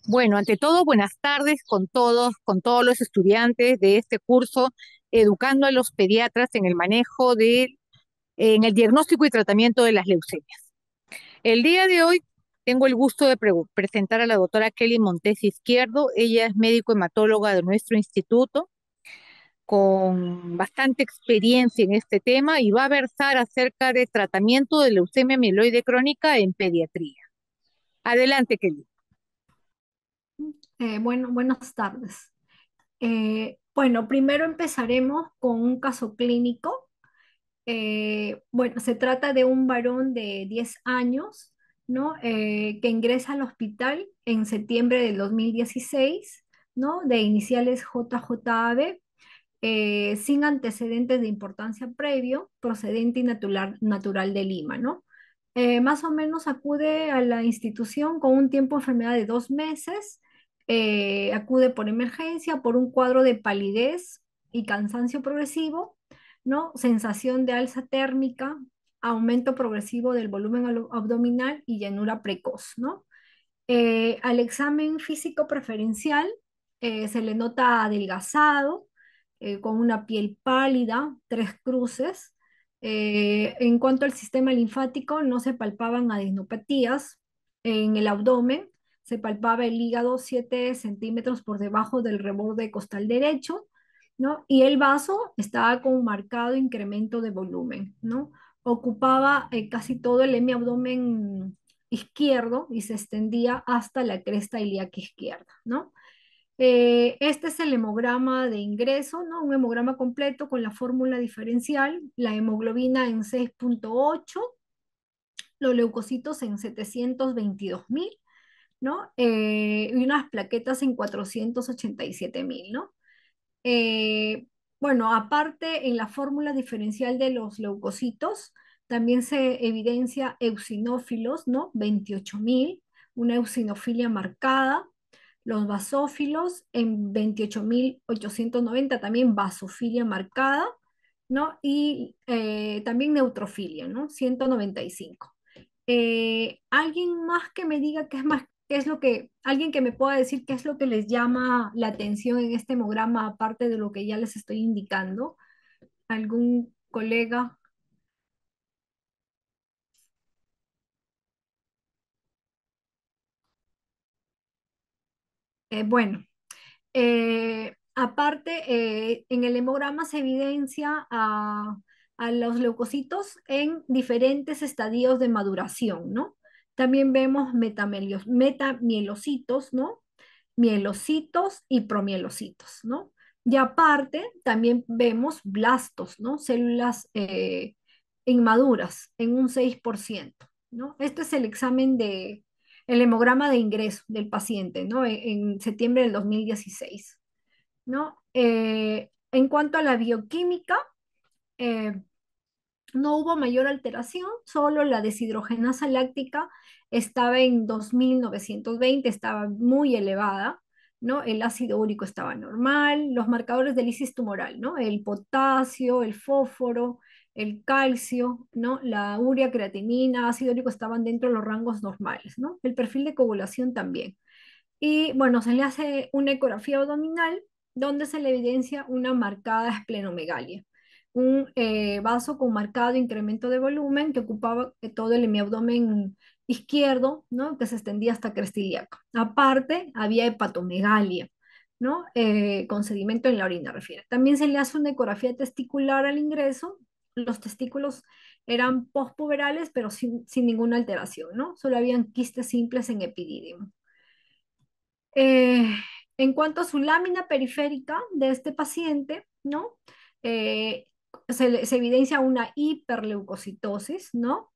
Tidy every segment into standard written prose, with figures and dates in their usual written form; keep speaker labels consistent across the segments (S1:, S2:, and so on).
S1: Bueno, ante todo, buenas tardes con todos los estudiantes de este curso, educando a los pediatras en el en el diagnóstico y tratamiento de las leucemias. El día de hoy tengo el gusto de presentar a la doctora Kelly Montes Izquierdo. Ella es médico hematóloga de nuestro instituto, con bastante experiencia en este tema y va a versar acerca de tratamiento de leucemia mieloide crónica en pediatría. Adelante, Kelly.
S2: Buenas tardes. Bueno, primero empezaremos con un caso clínico. Bueno, se trata de un varón de 10 años, ¿no? Que ingresa al hospital en septiembre del 2016, ¿no? De iniciales JJAB, sin antecedentes de importancia previo, procedente y natural de Lima, ¿no? Más o menos acude a la institución con un tiempo de enfermedad de 2 meses, acude por emergencia, por un cuadro de palidez y cansancio progresivo, ¿no? Sensación de alza térmica, aumento progresivo del volumen abdominal y llenura precoz, ¿no? Al examen físico preferencial se le nota adelgazado, con una piel pálida, tres cruces. En cuanto al sistema linfático, no se palpaban adenopatías. En el abdomen se palpaba el hígado 7 centímetros por debajo del reborde costal derecho, ¿no? Y el vaso estaba con un marcado incremento de volumen, ¿no? Ocupaba casi todo el hemiabdomen izquierdo y se extendía hasta la cresta ilíaca izquierda, ¿no? Este es el hemograma de ingreso, ¿no? Un hemograma completo con la fórmula diferencial, la hemoglobina en 6,8, los leucocitos en 722.000, ¿no? Y unas plaquetas en 487.000, ¿no? Bueno, aparte en la fórmula diferencial de los leucocitos, también se evidencia eosinófilos, ¿no? 28.000, una eosinofilia marcada. Los basófilos en 28.890, también basofilia marcada, ¿no? Y también neutrofilia, ¿no? 195. ¿Alguien más que me diga qué es lo que, alguien que me pueda decir qué es lo que les llama la atención en este hemograma, aparte de lo que ya les estoy indicando? ¿Algún colega? Bueno, aparte, en el hemograma se evidencia a los leucocitos en diferentes estadios de maduración, ¿no? También vemos metamielocitos, ¿no? Mielocitos y promielocitos, ¿no? Y aparte, también vemos blastos, ¿no? Células inmaduras en un 6%, ¿no? Este es el examen el hemograma de ingreso del paciente, ¿no? En septiembre del 2016, ¿no? En cuanto a la bioquímica, eh, no hubo mayor alteración, solo la deshidrogenasa láctica estaba en 2.920, estaba muy elevada, ¿no? El ácido úrico estaba normal, los marcadores de lisis tumoral, ¿no? El potasio, el fósforo, el calcio, ¿no? La urea, creatinina, ácido úrico estaban dentro de los rangos normales, ¿no? El perfil de coagulación también. Y bueno, se le hace una ecografía abdominal donde se le evidencia una marcada esplenomegalia, un vaso con marcado incremento de volumen que ocupaba todo el hemiabdomen izquierdo, ¿no? Que se extendía hasta cresta ilíaca. Aparte, había hepatomegalia, ¿no? Con sedimento en la orina, refiere. También se le hace una ecografía testicular al ingreso. Los testículos eran postpuberales, pero sin ninguna alteración, ¿no? Solo habían quistes simples en epidídimo. Eh, en cuanto a su lámina periférica de este paciente, ¿no? Eh, se evidencia una hiperleucocitosis, ¿no?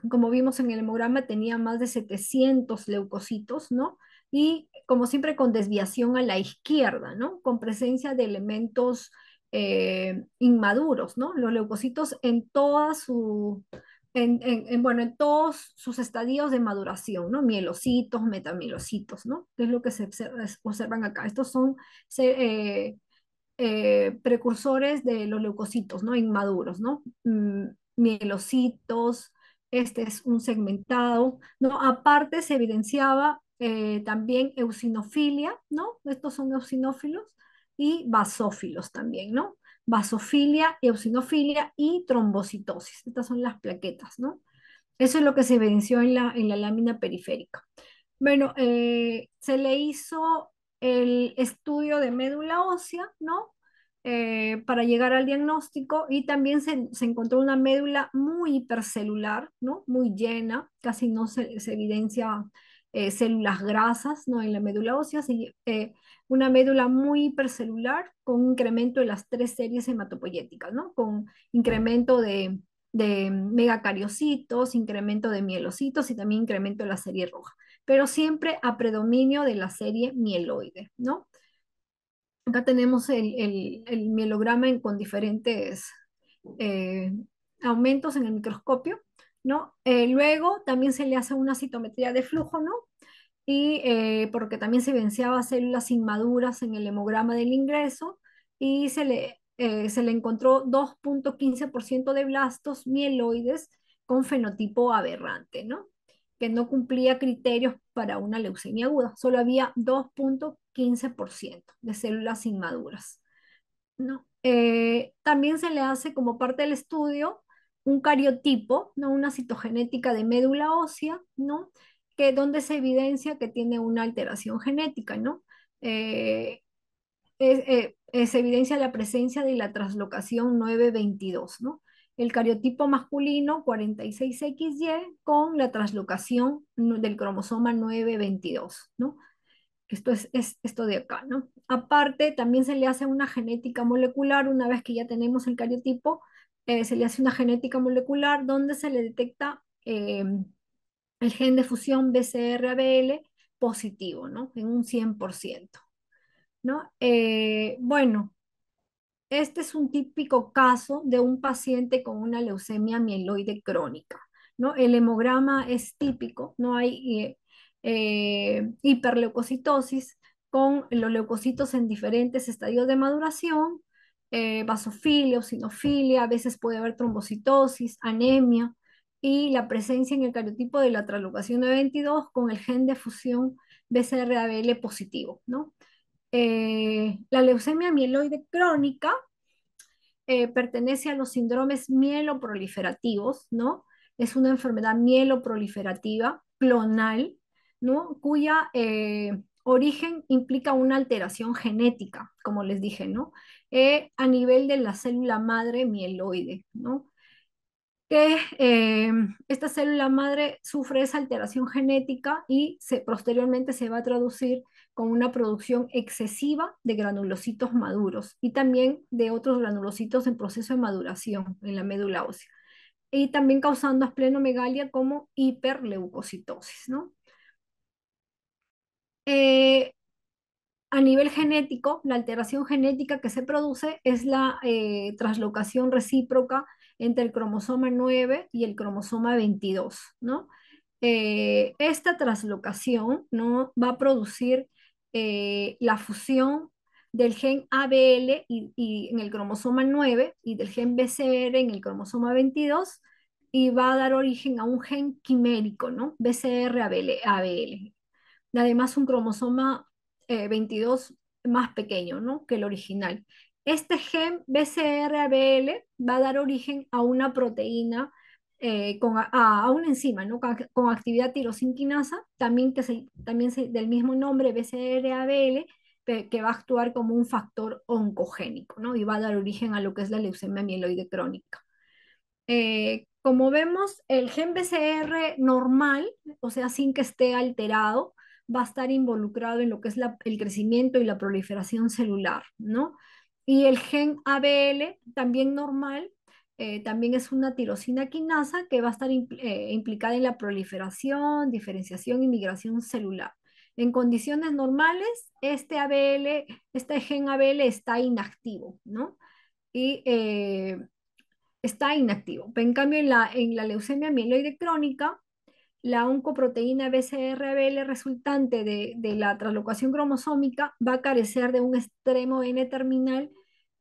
S2: Como vimos en el hemograma, tenía más de 700 leucocitos, ¿no? Y como siempre con desviación a la izquierda, ¿no? Con presencia de elementos inmaduros, ¿no? Los leucocitos en toda su bueno, en todos sus estadios de maduración, ¿no? Mielocitos, metamielocitos, ¿no? Que es lo que observan acá. Estos son precursores de los leucocitos, ¿no? Inmaduros, ¿no? Mielocitos, este es un segmentado, ¿no? Aparte se evidenciaba también eosinofilia, ¿no? Estos son eosinófilos y basófilos también, ¿no? Basofilia, eosinofilia y trombocitosis. Estas son las plaquetas, ¿no? Eso es lo que se venció en la lámina periférica. Bueno, se le hizo el estudio de médula ósea, ¿no? Para llegar al diagnóstico y también se encontró una médula muy hipercelular, ¿no? Muy llena, casi no se evidencia células grasas, ¿no? En la médula ósea, una médula muy hipercelular con un incremento de las tres series hematopoyéticas, ¿no? Con incremento de megacariocitos, incremento de mielocitos y también incremento de la serie roja, pero siempre a predominio de la serie mieloide, ¿no? Acá tenemos el mielograma con diferentes eh, aumentos en el microscopio, ¿no? Luego también se le hace una citometría de flujo, ¿no? Y porque también se evidenciaba células inmaduras en el hemograma del ingreso y se le encontró 2,15% de blastos mieloides con fenotipo aberrante, ¿no? Que no cumplía criterios para una leucemia aguda, solo había 2,15% de células inmaduras, ¿no? También se le hace como parte del estudio un cariotipo, ¿no? Una citogenética de médula ósea, ¿no? Que donde se evidencia que tiene una alteración genética, ¿no? Eh, se evidencia la presencia de la translocación 922, ¿no? El cariotipo masculino 46XY con la translocación del cromosoma 922, ¿no? Esto es esto de acá, ¿no? Aparte, también se le hace una genética molecular, una vez que ya tenemos el cariotipo, se le hace una genética molecular donde se le detecta el gen de fusión BCR-ABL positivo, ¿no? En un 100%, ¿no? Bueno, este es un típico caso de un paciente con una leucemia mieloide crónica, ¿no? El hemograma es típico, no hay hiperleucocitosis con los leucocitos en diferentes estadios de maduración, basofilia, eosinofilia, a veces puede haber trombocitosis, anemia y la presencia en el cariotipo de la translocación de 22 con el gen de fusión BCR-ABL positivo, ¿no? La leucemia mieloide crónica pertenece a los síndromes mieloproliferativos, ¿no? Es una enfermedad mieloproliferativa clonal, ¿no? Cuya origen implica una alteración genética, como les dije, ¿no? A nivel de la célula madre mieloide, ¿no? Que esta célula madre sufre esa alteración genética y posteriormente se va a traducir con una producción excesiva de granulocitos maduros y también de otros granulocitos en proceso de maduración en la médula ósea. Y también causando esplenomegalia como hiperleucocitosis, ¿no? Eh, a nivel genético, la alteración genética que se produce es la translocación recíproca entre el cromosoma 9 y el cromosoma 22, ¿no? Esta translocación, ¿no? Va a producir la fusión del gen ABL en el cromosoma 9 y del gen BCR en el cromosoma 22 y va a dar origen a un gen quimérico, ¿no? BCR-ABL. Además, un cromosoma 22 más pequeño, ¿no? Que el original. Este gen BCR-ABL va a dar origen a una proteína, a una enzima, ¿no? Con actividad tirosinquinasa, del mismo nombre BCR-ABL, que va a actuar como un factor oncogénico, ¿no? Y va a dar origen a lo que es la leucemia mieloide crónica. Como vemos, el gen BCR normal, o sea, sin que esté alterado, va a estar involucrado en lo que es el crecimiento y la proliferación celular, ¿no? Y el gen ABL, también normal, también es una tirosina quinasa que va a estar implicada en la proliferación, diferenciación y migración celular. En condiciones normales, este gen ABL está inactivo, ¿no? Y está inactivo. En cambio, en la leucemia mieloide crónica, la oncoproteína BCR-ABL resultante de la translocación cromosómica va a carecer de un extremo N terminal,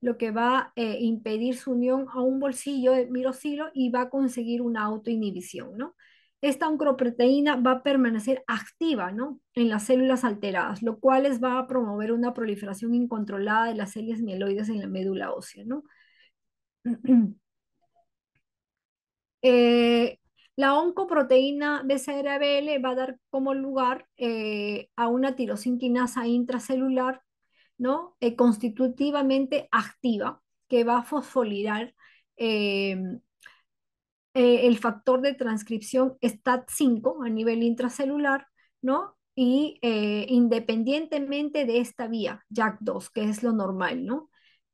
S2: lo que va a impedir su unión a un bolsillo de mirocilo y va a conseguir una autoinhibición, ¿no? esta oncoproteína va a permanecer activa, ¿no? En las células alteradas, lo cual les va a promover una proliferación incontrolada de las células mieloides en la médula ósea, ¿no? Eh, la oncoproteína BCR-ABL va a dar como lugar a una tirosinquinasa intracelular, ¿no? Constitutivamente activa, que va a fosforilar eh, el factor de transcripción STAT5 a nivel intracelular, ¿no? Y independientemente de esta vía, JAK2, que es lo normal, ¿no?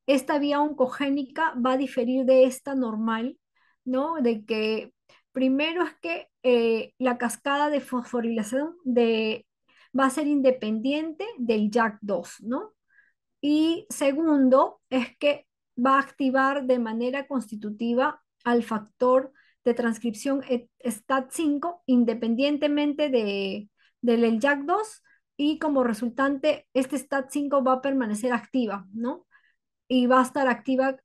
S2: Esta vía oncogénica va a diferir de esta normal, ¿no? De que primero es que la cascada de fosforilación va a ser independiente del JAK2, ¿no? Y segundo, es que va a activar de manera constitutiva al factor de transcripción STAT5 independientemente del JAK2 y como resultante este STAT5 va a permanecer activa, ¿no? Y va a estar activa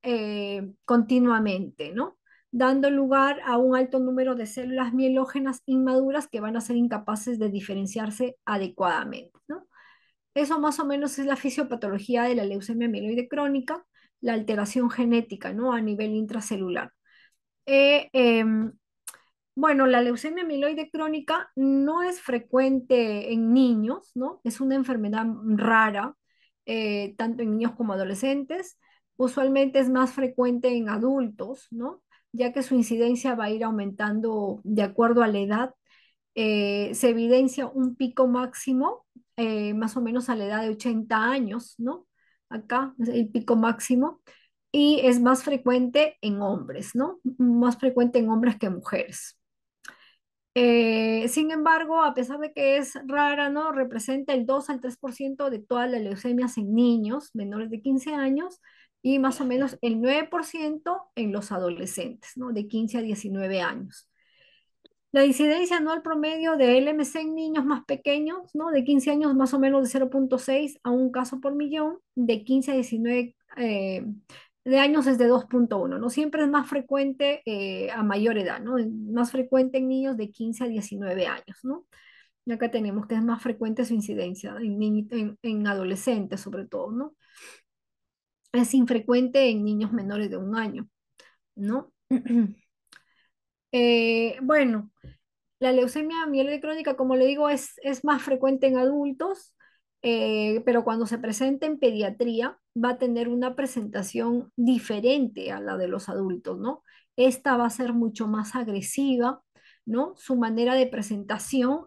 S2: continuamente, ¿no? Dando lugar a un alto número de células mielógenas inmaduras que van a ser incapaces de diferenciarse adecuadamente, ¿no? Eso más o menos es la fisiopatología de la leucemia mieloide crónica, la alteración genética, ¿no? A nivel intracelular. Eh, em, bueno, la leucemia mieloide crónica no es frecuente en niños, ¿no? Es una enfermedad rara, tanto en niños como adolescentes. Usualmente es más frecuente en adultos, ¿no? Ya que su incidencia va a ir aumentando de acuerdo a la edad. Se evidencia un pico máximo, más o menos a la edad de 80 años, ¿no? Acá es el pico máximo. Y es más frecuente en hombres, ¿no? Más frecuente en hombres que en mujeres. Sin embargo, a pesar de que es rara, ¿no? Representa el 2 al 3% de todas las leucemias en niños menores de 15 años y más o menos el 9% en los adolescentes, ¿no? De 15 a 19 años. La incidencia anual promedio de LMC en niños más pequeños, ¿no? De 15 años más o menos de 0,6 a un caso por millón, de 15 a 19 de años es de 2,1, ¿no? Siempre es más frecuente a mayor edad, ¿no? Más frecuente en niños de 15 a 19 años, ¿no? Y acá tenemos que es más frecuente su incidencia en adolescentes sobre todo, ¿no? Es infrecuente en niños menores de un año, ¿no? Bueno. La leucemia mieloide crónica, como le digo, es más frecuente en adultos, pero cuando se presenta en pediatría va a tener una presentación diferente a la de los adultos, ¿no? Esta va a ser mucho más agresiva, ¿no? Su manera de presentación,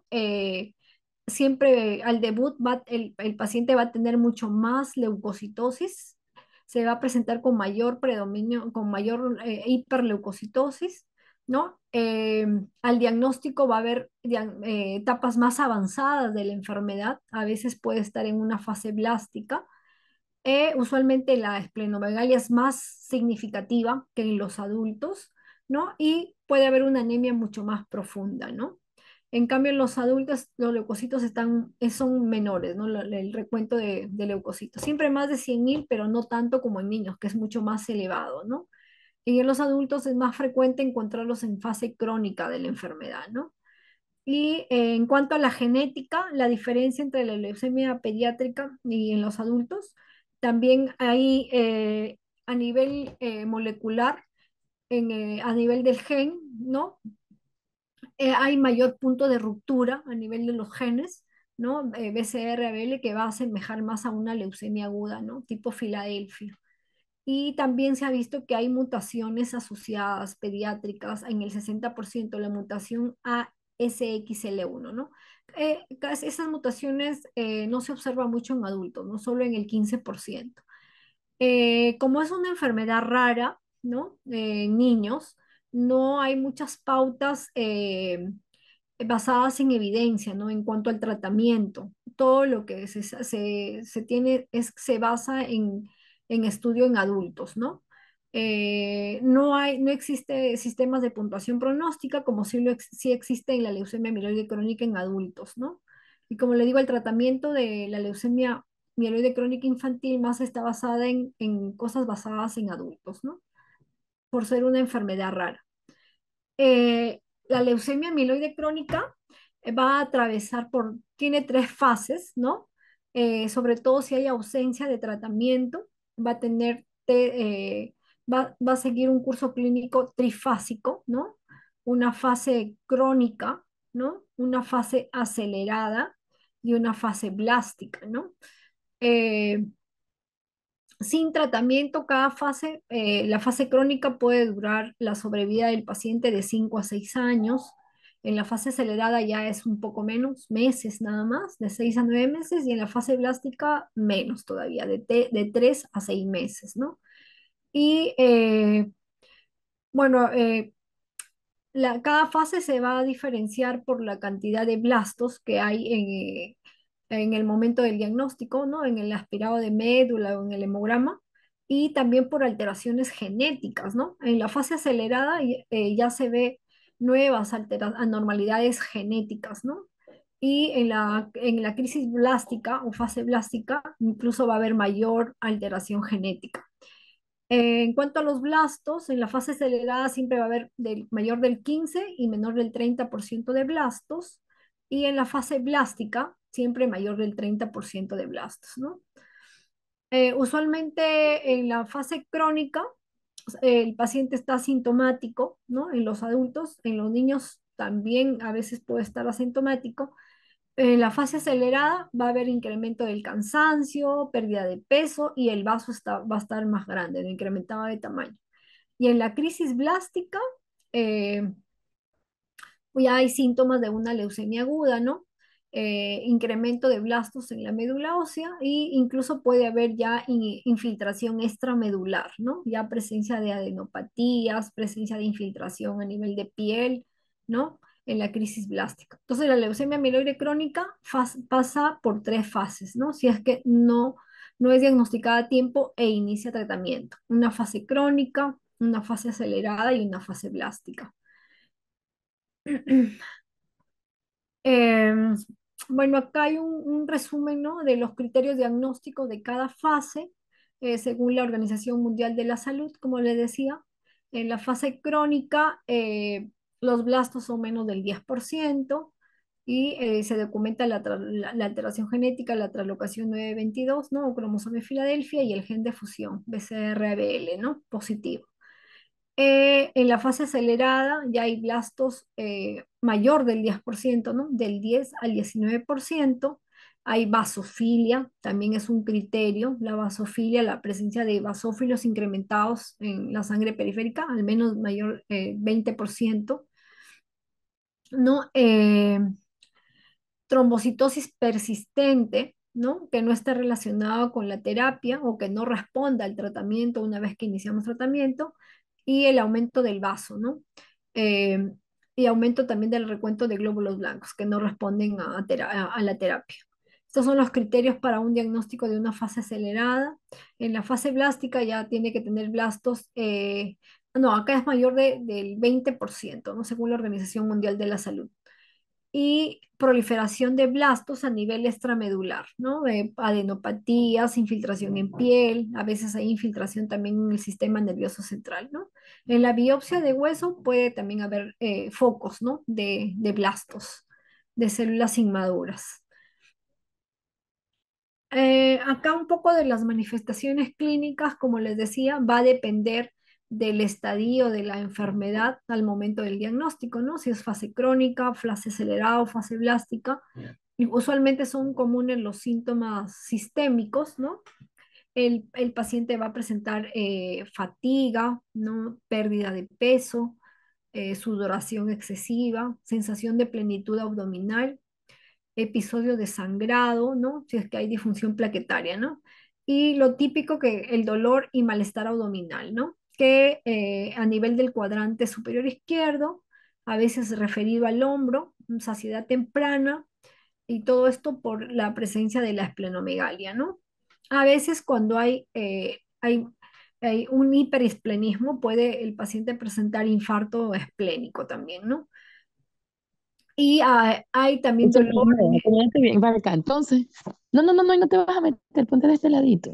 S2: siempre al debut el paciente va a tener mucho más leucocitosis, se va a presentar con mayor predominio, con mayor hiperleucocitosis, ¿no? Al diagnóstico va a haber etapas más avanzadas de la enfermedad, a veces puede estar en una fase blástica. Usualmente la esplenomegalia es más significativa que en los adultos, ¿no? Y puede haber una anemia mucho más profunda, ¿no? En cambio, en los adultos los leucocitos son menores, ¿no? El recuento de leucocitos. Siempre más de 100.000, pero no tanto como en niños, que es mucho más elevado, ¿no? Y en los adultos es más frecuente encontrarlos en fase crónica de la enfermedad, ¿no? Y en cuanto a la genética, la diferencia entre la leucemia pediátrica y en los adultos, también hay a nivel molecular, a nivel del gen, ¿no? Hay mayor punto de ruptura a nivel de los genes, ¿no? BCR-ABL que va a asemejar más a una leucemia aguda, ¿no? Tipo Filadelfia. Y también se ha visto que hay mutaciones asociadas pediátricas en el 60%, la mutación ASXL1, ¿no? Esas mutaciones no se observan mucho en adultos, no solo en el 15%. Como es una enfermedad rara, ¿no? En niños, no hay muchas pautas basadas en evidencia, ¿no? En cuanto al tratamiento. Todo lo que se tiene se basa en estudio en adultos, ¿no? No existe sistemas de puntuación pronóstica como sí existe en la leucemia mieloide crónica en adultos, ¿no? Y como le digo, el tratamiento de la leucemia mieloide crónica infantil más está basada en cosas basadas en adultos, ¿no? Por ser una enfermedad rara. la leucemia amiloide crónica va a atravesar tiene tres fases, ¿no? Sobre todo si hay ausencia de tratamiento, va a tener, va a seguir un curso clínico trifásico, ¿no? Una fase crónica, ¿no? Una fase acelerada y una fase blástica, ¿no? Eh, Sin tratamiento, cada fase, la fase crónica puede durar la sobrevida del paciente de 5 a 6 años. En la fase acelerada ya es un poco menos, meses nada más, de 6 a 9 meses, y en la fase blástica menos todavía, de 3 a 6 meses, ¿no? Y bueno, cada fase se va a diferenciar por la cantidad de blastos que hay en el momento del diagnóstico, ¿no? En el aspirado de médula o en el hemograma, y también por alteraciones genéticas, ¿no? En la fase acelerada ya se ve nuevas anormalidades genéticas, ¿no? Y en la crisis blástica o fase blástica incluso va a haber mayor alteración genética. En cuanto a los blastos, en la fase acelerada siempre va a haber mayor del 15 y menor del 30% de blastos, y en la fase blástica siempre mayor del 30% de blastos, ¿no? Usualmente en la fase crónica el paciente está asintomático, ¿no? En los adultos, en los niños también a veces puede estar asintomático. En la fase acelerada va a haber incremento del cansancio, pérdida de peso, y el vaso va a estar más grande, incrementado de tamaño. Y en la crisis blástica eh, ya hay síntomas de una leucemia aguda, ¿no? Incremento de blastos en la médula ósea, e incluso puede haber ya infiltración extramedular, ¿no? Ya presencia de adenopatías, presencia de infiltración a nivel de piel, ¿no? En la crisis blástica. Entonces, la leucemia amiloide crónica pasa por tres fases, ¿no? Si es que no es diagnosticada a tiempo e inicia tratamiento. Una fase crónica, una fase acelerada y una fase blástica. Em, bueno, acá hay un resumen, ¿no? De los criterios diagnósticos de cada fase, según la Organización Mundial de la Salud, como les decía. En la fase crónica, los blastos son menos del 10%, y se documenta la alteración genética, la translocación 922, ¿no? O cromosoma de Filadelfia, y el gen de fusión, BCR-ABL, ¿no? Positivo. En la fase acelerada ya hay blastos mayor del 10%, ¿no? Del 10 al 19%. Hay vasofilia, también es un criterio, la vasofilia, la presencia de basófilos incrementados en la sangre periférica, al menos mayor 20%, ¿no? Trombocitosis persistente, ¿no? Que no está relacionado con la terapia o que no responda al tratamiento una vez que iniciamos tratamiento, y el aumento del vaso, ¿no? Eh, y aumento también del recuento de glóbulos blancos que no responden a la terapia. Estos son los criterios para un diagnóstico de una fase acelerada. En la fase blástica ya tiene que tener blastos, no, acá es mayor del 20%, ¿no? Según la Organización Mundial de la Salud, y proliferación de blastos a nivel extramedular, ¿no? Adenopatías, infiltración en piel, a veces hay infiltración también en el sistema nervioso central, ¿no? En la biopsia de hueso puede también haber focos, ¿no? De blastos, de células inmaduras. Acá un poco de las manifestaciones clínicas, como les decía, va a depender del estadio de la enfermedad al momento del diagnóstico, ¿no? Si es fase crónica, fase acelerada o fase blástica. Y usualmente son comunes los síntomas sistémicos, ¿no? El paciente va a presentar fatiga, ¿no? Pérdida de peso, sudoración excesiva, sensación de plenitud abdominal, episodio de sangrado, ¿no? Si es que hay disfunción plaquetaria, ¿no? Y lo típico que el dolor y malestar abdominal, ¿no? Que a nivel del cuadrante superior izquierdo, a veces referido al hombro, saciedad temprana, y todo esto por la presencia de la esplenomegalia, ¿no? A veces cuando hay un hiperesplenismo, puede el paciente presentar infarto esplénico también, ¿no? Y hay también
S3: Eso
S2: dolor.
S3: no, ponete bien, va acá. Entonces, no, no te vas a meter, ponte de este ladito.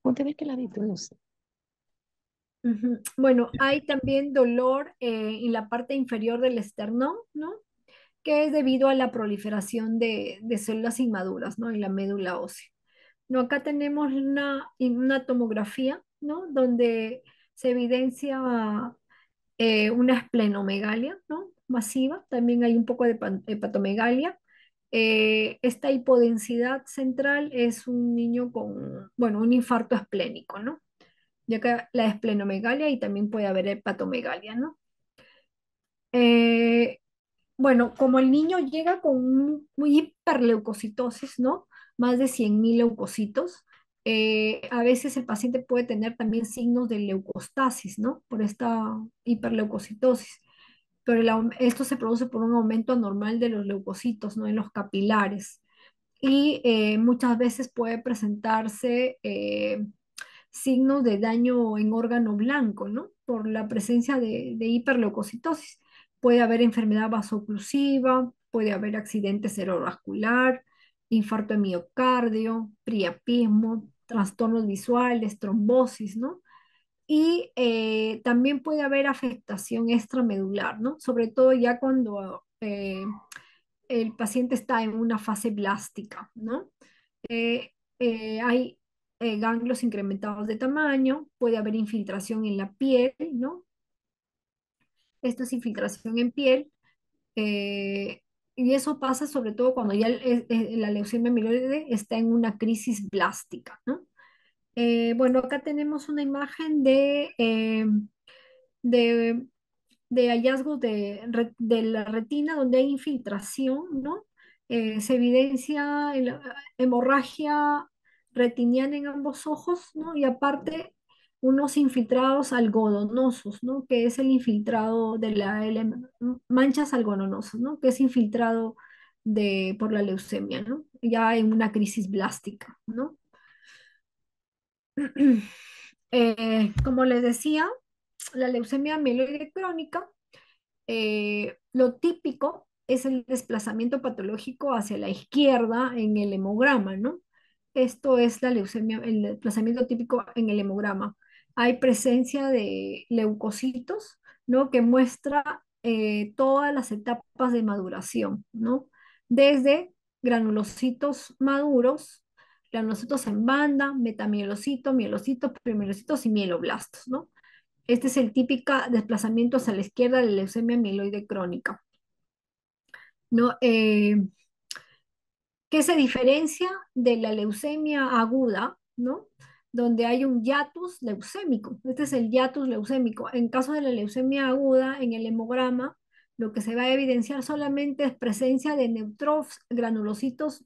S3: Ponte de este ladito, no sé.
S2: Ujú. Bueno, hay también dolor en la parte inferior del esternón, ¿no? Que es debido a la proliferación de células inmaduras, ¿no? En la médula ósea. No, acá tenemos una tomografía, ¿no? Donde se evidencia una esplenomegalia, ¿no? Masiva, también hay un poco de hepatomegalia. Esta hipodensidad central es un niño con, bueno, un infarto esplénico, ¿no? Ya que la esplenomegalia y también puede haber hepatomegalia, ¿no? Eh, bueno, como el niño llega con muy hiperleucocitosis, ¿no? Más de 100.000 leucocitos, a veces el paciente puede tener también signos de leucostasis, ¿no? Por esta hiperleucocitosis. Pero esto se produce por un aumento anormal de los leucocitos, ¿no? En los capilares. Y muchas veces puede presentarse signos de daño en órgano blanco, ¿no? Por la presencia de hiperleucocitosis. Puede haber enfermedad vasoclusiva, puede haber accidente cerebrovascular, infarto de miocardio, priapismo, trastornos visuales, trombosis, ¿no? Y también puede haber afectación extramedular, ¿no? Sobre todo ya cuando el paciente está en una fase blástica, ¿no? Hay ganglios incrementados de tamaño, puede haber infiltración en la piel, ¿no? Esto es infiltración en piel, eh, y eso pasa sobre todo cuando ya la leucemia amiloide está en una crisis blástica, ¿no? Bueno, acá tenemos una imagen de, de hallazgos de la retina donde hay infiltración, ¿no? Se evidencia hemorragia retiniana en ambos ojos, ¿no? Y aparte unos infiltrados algodonosos, ¿no? Que es el infiltrado de manchas algodonosas, ¿no? Que es infiltrado por la leucemia, ¿no? Ya en una crisis blástica, ¿no? Como les decía, la leucemia mieloide crónica, lo típico es el desplazamiento patológico hacia la izquierda en el hemograma, ¿no? Esto es la leucemia, el desplazamiento típico en el hemograma. Hay presencia de leucocitos, ¿no? Que muestra todas las etapas de maduración, ¿no? Desde granulocitos maduros, granulocitos en banda, metamielocitos, mielocitos, premelocitos y mieloblastos, ¿no? Este es el típico desplazamiento hacia la izquierda de la leucemia mieloide crónica, ¿no? ¿Qué se diferencia de la leucemia aguda, ¿no? Donde hay un hiatus leucémico. Este es el hiatus leucémico. En caso de la leucemia aguda, en el hemograma, lo que se va a evidenciar solamente es presencia de neutrófilos, granulocitos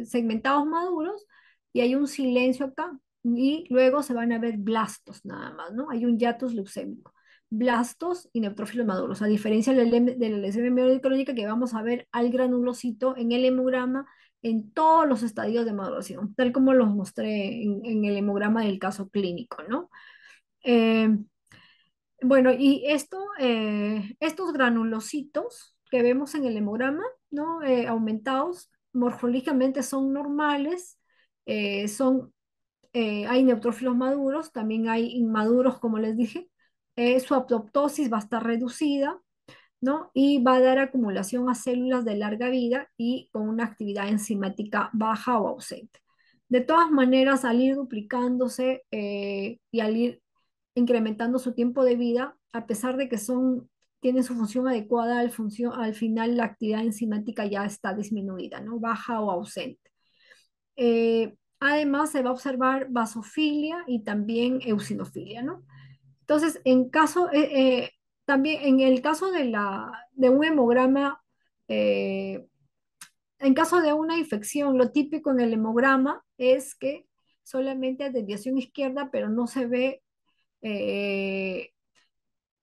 S2: segmentados maduros, y hay un silencio acá. Y luego se van a ver blastos nada más, ¿no? Hay un hiatus leucémico. Blastos y neutrófilos maduros, a diferencia de la leucemia mieloide crónica, que vamos a ver al granulocito en el hemograma en todos los estadios de maduración, tal como los mostré en el hemograma del caso clínico, ¿no? Eh, bueno, y estos granulocitos que vemos en el hemograma, ¿no? Aumentados, morfológicamente son normales, son, hay neutrófilos maduros, también hay inmaduros, como les dije. Su apoptosis va a estar reducida, ¿no? Y va a dar acumulación a células de larga vida y con una actividad enzimática baja o ausente. De todas maneras, al ir duplicándose y al ir incrementando su tiempo de vida, a pesar de que tienen su función adecuada, al final la actividad enzimática ya está disminuida, ¿no? Baja o ausente. Además, se va a observar basofilia y también eosinofilia, ¿no? Entonces, también en el caso de un hemograma, eh, en caso de una infección, lo típico en el hemograma es que solamente hay desviación izquierda, pero no se ve eh,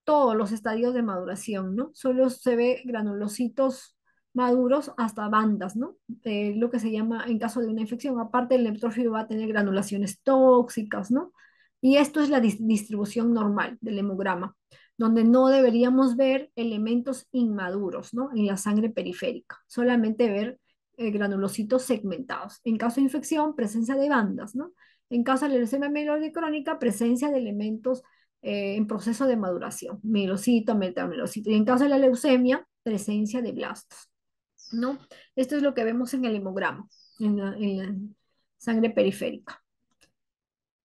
S2: todos los estadios de maduración, ¿no? Solo se ve granulocitos maduros hasta bandas, ¿no? Lo que se llama en caso de una infección. Aparte, el neutrófilo va a tener granulaciones tóxicas, ¿no? Y esto es la distribución normal del hemograma, donde no deberíamos ver elementos inmaduros, ¿no? En la sangre periférica, solamente ver granulocitos segmentados. En caso de infección, presencia de bandas, ¿no? En caso de leucemia mieloide crónica, presencia de elementos en proceso de maduración, mielocito, metamelocito. Y en caso de la leucemia, presencia de blastos, ¿no? Esto es lo que vemos en el hemograma, en la sangre periférica.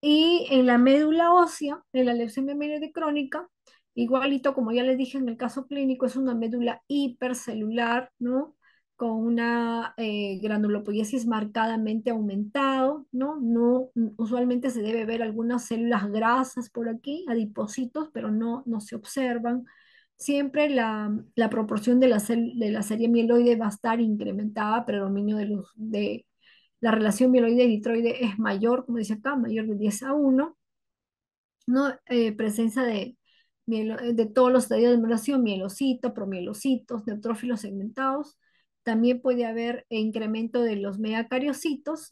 S2: Y en la médula ósea, en la leucemia mieloide crónica, igualito como ya les dije en el caso clínico, es una médula hipercelular, ¿no? Con una granulopoyesis marcadamente aumentado, ¿no? No, usualmente se debe ver algunas células grasas por aquí, adipocitos, pero no se observan. Siempre la proporción de la serie mieloide va a estar incrementada, predominio de la relación mieloide-eritroide es mayor, como dice acá, mayor de 10:1, ¿no? Presencia de todos los estadios de maduración, mielocitos, promielocitos, neutrófilos segmentados. También puede haber incremento de los megacariocitos,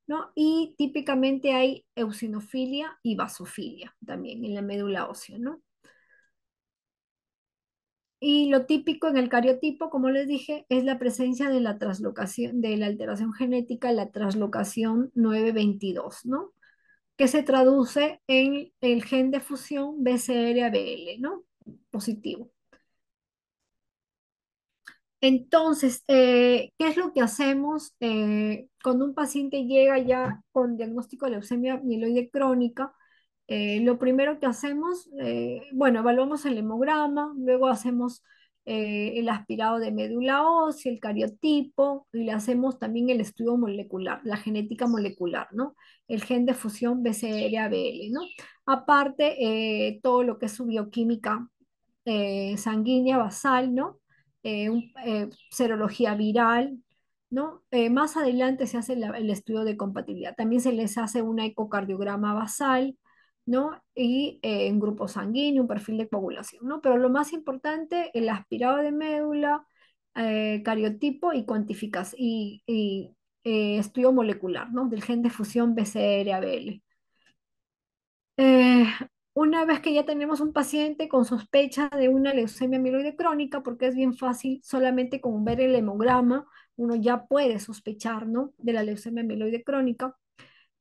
S2: ¿no? Y típicamente hay eosinofilia y basofilia también en la médula ósea, ¿no? Y lo típico en el cariotipo, como les dije, es la presencia de la traslocación, de la alteración genética, la traslocación 922, ¿no? Que se traduce en el gen de fusión BCR-ABL, ¿no? Positivo. Entonces, ¿qué es lo que hacemos cuando un paciente llega ya con diagnóstico de leucemia mieloide crónica? Lo primero que hacemos, bueno, evaluamos el hemograma, luego hacemos el aspirado de médula ósea, el cariotipo, y le hacemos también el estudio molecular, la genética molecular, ¿no? El gen de fusión BCR-ABL, ¿no? Aparte, todo lo que es su bioquímica sanguínea basal, ¿no? Serología viral, ¿no? Más adelante se hace el estudio de compatibilidad. También se les hace un ecocardiograma basal, ¿no? Y en grupo sanguíneo, un perfil de coagulación, ¿no? Pero lo más importante, el aspirado de médula, cariotipo y cuantificación y estudio molecular, ¿no? Del gen de fusión BCR-ABL. Eh, una vez que ya tenemos un paciente con sospecha de una leucemia mieloide crónica, porque es bien fácil, solamente con ver el hemograma, uno ya puede sospechar, ¿no? De la leucemia mieloide crónica.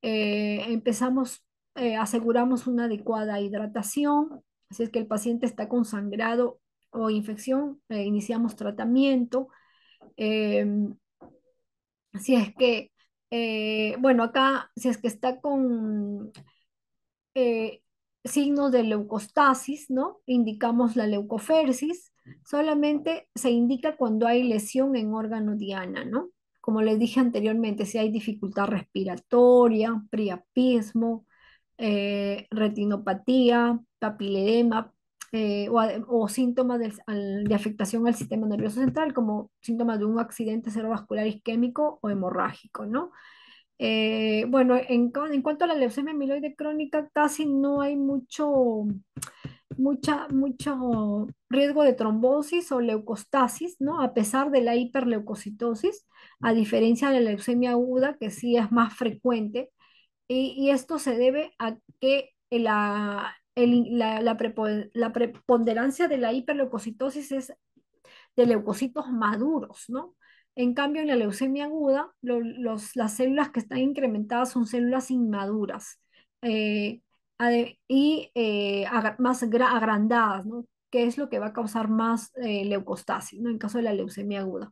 S2: Empezamos, aseguramos una adecuada hidratación, si es que el paciente está con sangrado o infección, iniciamos tratamiento. Em, si es que, bueno, acá, si es que está con eh, signos de leucostasis, ¿no? Indicamos la leucofersis. Solamente se indica cuando hay lesión en órgano diana, ¿no? Como les dije anteriormente, si hay dificultad respiratoria, priapismo, retinopatía, papiledema, o síntomas de afectación al sistema nervioso central, como síntomas de un accidente cerebrovascular isquémico o hemorrágico, ¿no? Bueno, en cuanto a la leucemia amiloide crónica, casi no hay mucho riesgo de trombosis o leucostasis, ¿no? A pesar de la hiperleucocitosis, a diferencia de la leucemia aguda, que sí es más frecuente, y esto se debe a que la preponderancia de la hiperleucocitosis es de leucocitos maduros, ¿no? En cambio, en la leucemia aguda, las células que están incrementadas son células inmaduras eh, más agrandadas, ¿no? Que es lo que va a causar más leucostasis, ¿no? En caso de la leucemia aguda.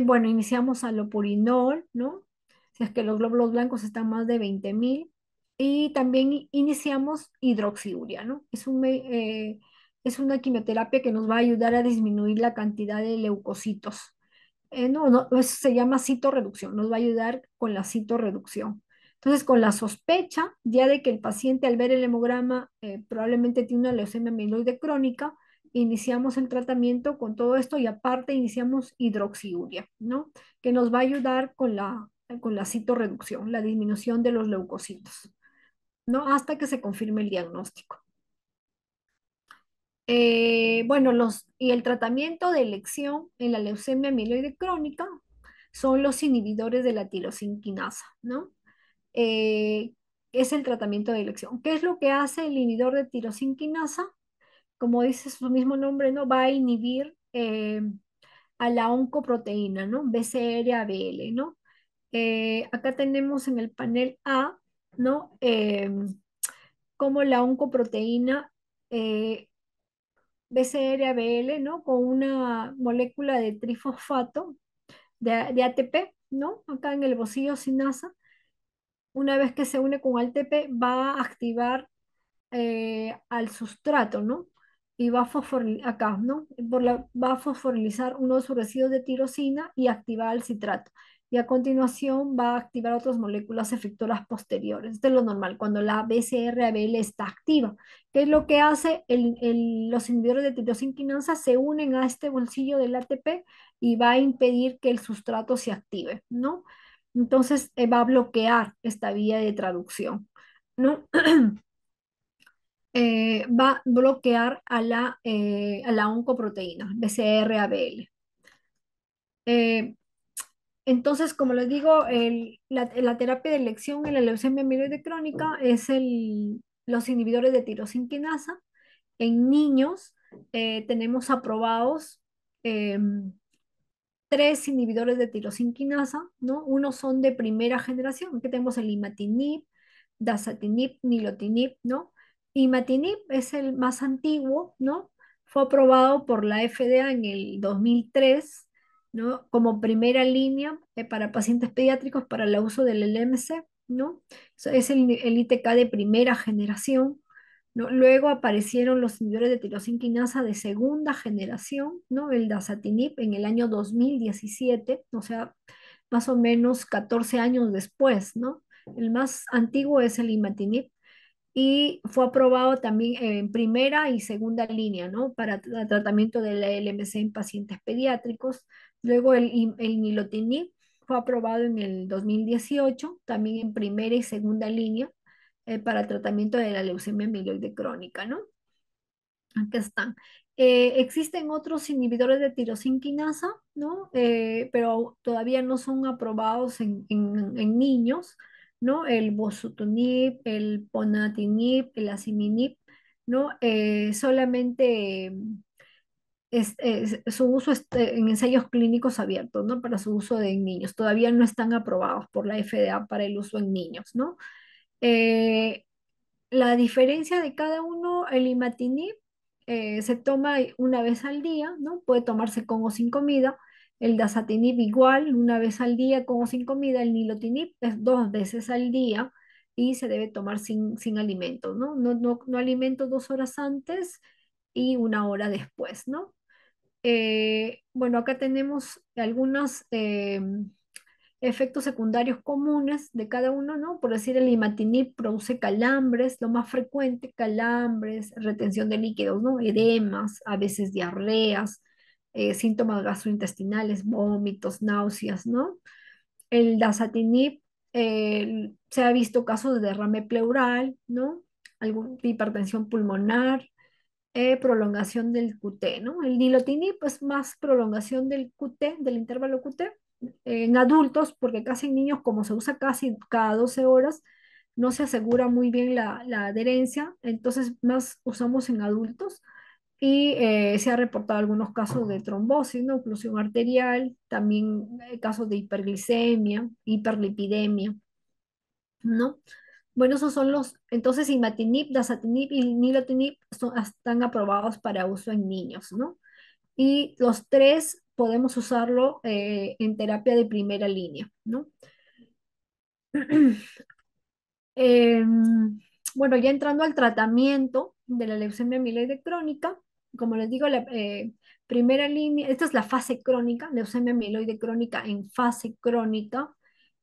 S2: Bueno, iniciamos alopurinol, ¿no? Si es que los glóbulos blancos están más de 20.000. Y también iniciamos hidroxiuria, ¿no? Es una quimioterapia que nos va a ayudar a disminuir la cantidad de leucocitos. No, eso se llama citorreducción, nos va a ayudar con la citorreducción. Entonces, con la sospecha ya de que el paciente al ver el hemograma probablemente tiene una leucemia mieloide crónica, iniciamos el tratamiento con todo esto y aparte iniciamos hidroxiuria, ¿no? Que nos va a ayudar con la citorreducción, la disminución de los leucocitos, ¿no? Hasta que se confirme el diagnóstico. Bueno, y el tratamiento de elección en la leucemia amiloide crónica son los inhibidores de la tirosinquinasa, ¿no? Eh, es el tratamiento de elección. ¿Qué es lo que hace el inhibidor de tirosinquinasa? Como dice su mismo nombre, ¿no? Va a inhibir a la oncoproteína, ¿no? BCR-ABL, ¿no? Acá tenemos en el panel A, ¿no? cómo la oncoproteína eh, BCR-ABL, ¿no? Con una molécula de trifosfato de ATP, ¿no? Acá en el bocillo sinasa, una vez que se une con ATP, va a activar al sustrato, ¿no? Y va a fosforilizar acá, ¿no? Va a fosforilizar uno de sus residuos de tirosina y activar el citrato. Y a continuación va a activar otras moléculas efectoras posteriores. Esto es lo normal, cuando la BCR-ABL está activa. ¿Qué es lo que hace? Los inhibidores de tirosina quinasa se unen a este bolsillo del ATP y va a impedir que el sustrato se active, ¿no? Entonces va a bloquear esta vía de traducción, ¿no? Va a bloquear a la oncoproteína, BCR-ABL. Eh, entonces, como les digo, la terapia de elección en la leucemia amiloide crónica es los inhibidores de tirosina quinasa. En niños tenemos aprobados tres inhibidores de tirosina quinasa, ¿no? Unos son de primera generación, aquí tenemos el imatinib, dasatinib, nilotinib, ¿no? Imatinib es el más antiguo, ¿no? Fue aprobado por la FDA en el 2003, ¿no? Como primera línea para pacientes pediátricos para el uso del LMC, ¿no? Es el ITK de primera generación, ¿no? Luego aparecieron los inhibidores de tirosina quinasa de segunda generación, ¿no? El dasatinib en el año 2017, o sea, más o menos 14 años después, ¿no? El más antiguo es el imatinib y fue aprobado también en primera y segunda línea, ¿no? Para tratamiento de la LMC en pacientes pediátricos. Luego el nilotinib fue aprobado en el 2018, también en primera y segunda línea para tratamiento de la leucemia amiloide crónica, ¿no? Aquí están. Existen otros inhibidores de tirosina quinasa, ¿no? Pero todavía no son aprobados en niños, ¿no? El bosutinib, el ponatinib, el asciminib, ¿no? Solamente su uso es, en ensayos clínicos abiertos, ¿no? Para su uso en niños. Todavía no están aprobados por la FDA para el uso en niños, ¿no? Eh, la diferencia de cada uno, el imatinib se toma una vez al día, ¿no? Puede tomarse con o sin comida. El dasatinib igual, una vez al día con o sin comida. El nilotinib es dos veces al día y se debe tomar sin alimentos, ¿no? No alimentos 2 horas antes y 1 hora después, ¿no? Bueno, acá tenemos algunos efectos secundarios comunes de cada uno, ¿no? Por decir, el imatinib produce calambres, lo más frecuente, calambres, retención de líquidos, ¿no? Edemas, a veces diarreas, síntomas gastrointestinales, vómitos, náuseas, ¿no? El dasatinib, se ha visto casos de derrame pleural, ¿no? Hipertensión pulmonar, prolongación del QT, ¿no? El nilotinib es más prolongación del QT, del intervalo QT, en adultos, porque casi en niños, como se usa casi cada 12 horas, no se asegura muy bien la adherencia, entonces más usamos en adultos y se ha reportado algunos casos de trombosis, ¿no? Oclusión arterial, también casos de hiperglicemia, hiperlipidemia, ¿no? Bueno, esos son entonces imatinib, dasatinib y nilotinib están aprobados para uso en niños, ¿no? Y los tres podemos usarlo en terapia de primera línea, ¿no? Bueno, ya entrando al tratamiento de la leucemia amiloide crónica, como les digo, la primera línea, esta es la fase crónica, leucemia amiloide crónica en fase crónica.